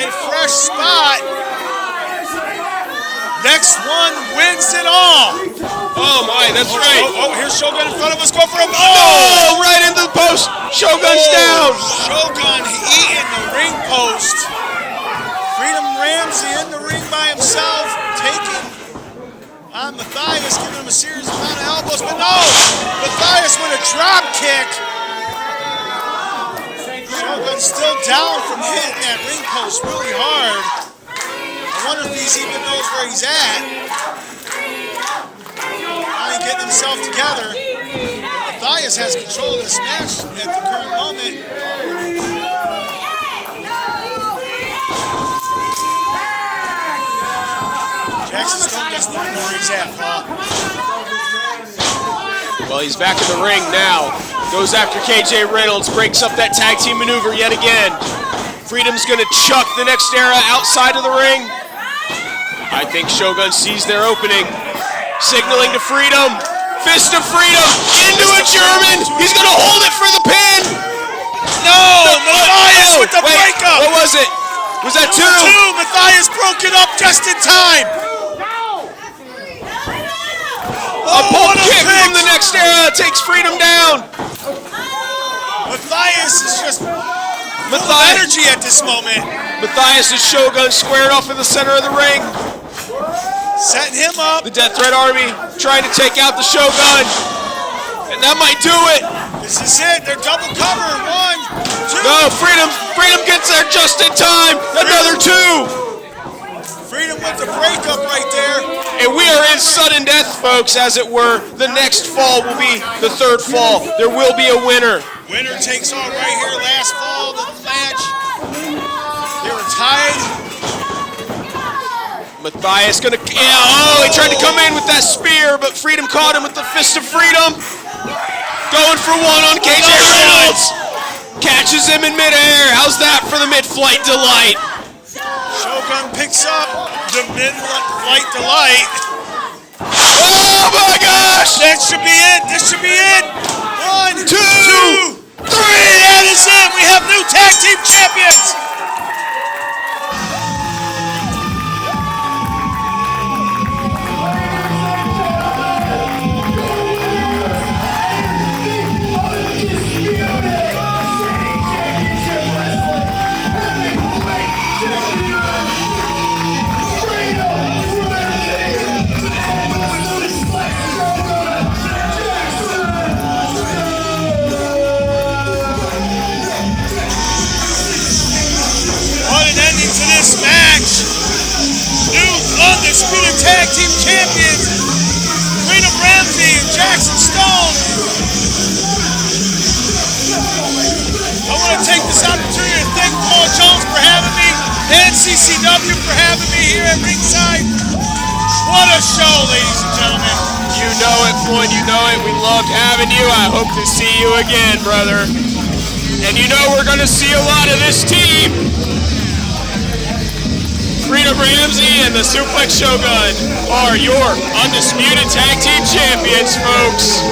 a fresh spot. Next one wins it all. Oh my, that's right. Oh, here's Shogun in front of us. Go for him. Oh, right into the post. Shogun's down. Shogun eating the ring post. Freedom Ramsey in the ring by himself, taking on Matthias, giving him a serious amount of elbows, but no! Matthias with a drop kick. Shogun's still down from hitting that ring post really hard. I wonder if he even knows where he's at. Finally getting himself together. Matthias has control of this match at the current moment. Jackson Stone doesn't know where he's at, Paul. Well, he's back in the ring now. Goes after KJ Reynolds, breaks up that tag team maneuver yet again. Freedom's gonna chuck the next era outside of the ring. I think Shogun sees their opening. Signaling to Freedom. Fist of Freedom into a German. He's gonna hold it for the pin. No, Matthias with the breakup. What was it? Was that two? Matthias broke it up just in time. A pump kick from the next era takes Freedom down. Matthias is just full energy at this moment. Matthias and Shogun squared off in the center of the ring. Setting him up. The Death Threat Army trying to take out the Shogun. And that might do it. This is it. They're double cover. 1, 2. No, Freedom gets there just in time. Another 2. Freedom with the breakup right there. And we are in sudden death, folks, as it were. The next fall will be the third fall. There will be a winner. Winner takes all right here. Last fall of the match. They were tied. Matthias gonna, he tried to come in with that spear, but Freedom caught him with the Fist of Freedom. Going for one on KJ Reynolds. Catches him in midair. How's that for the mid-flight delight? Shogun picks up the mid-flight delight. Oh my gosh! That should be it. This should be it. 1, 2, 3. That is it. We have new tag team champions. Undisputed Tag Team Champions, Freedom Ramsey and Jackson Stone. I want to take this opportunity to thank Paul Jones for having me and CCW for having me here at ringside. What a show, ladies and gentlemen. You know it, Floyd, you know it. We loved having you. I hope to see you again, brother. And you know we're going to see a lot of this team. Freedom Ramsey and the Suplex Shogun are your undisputed tag team champions, folks.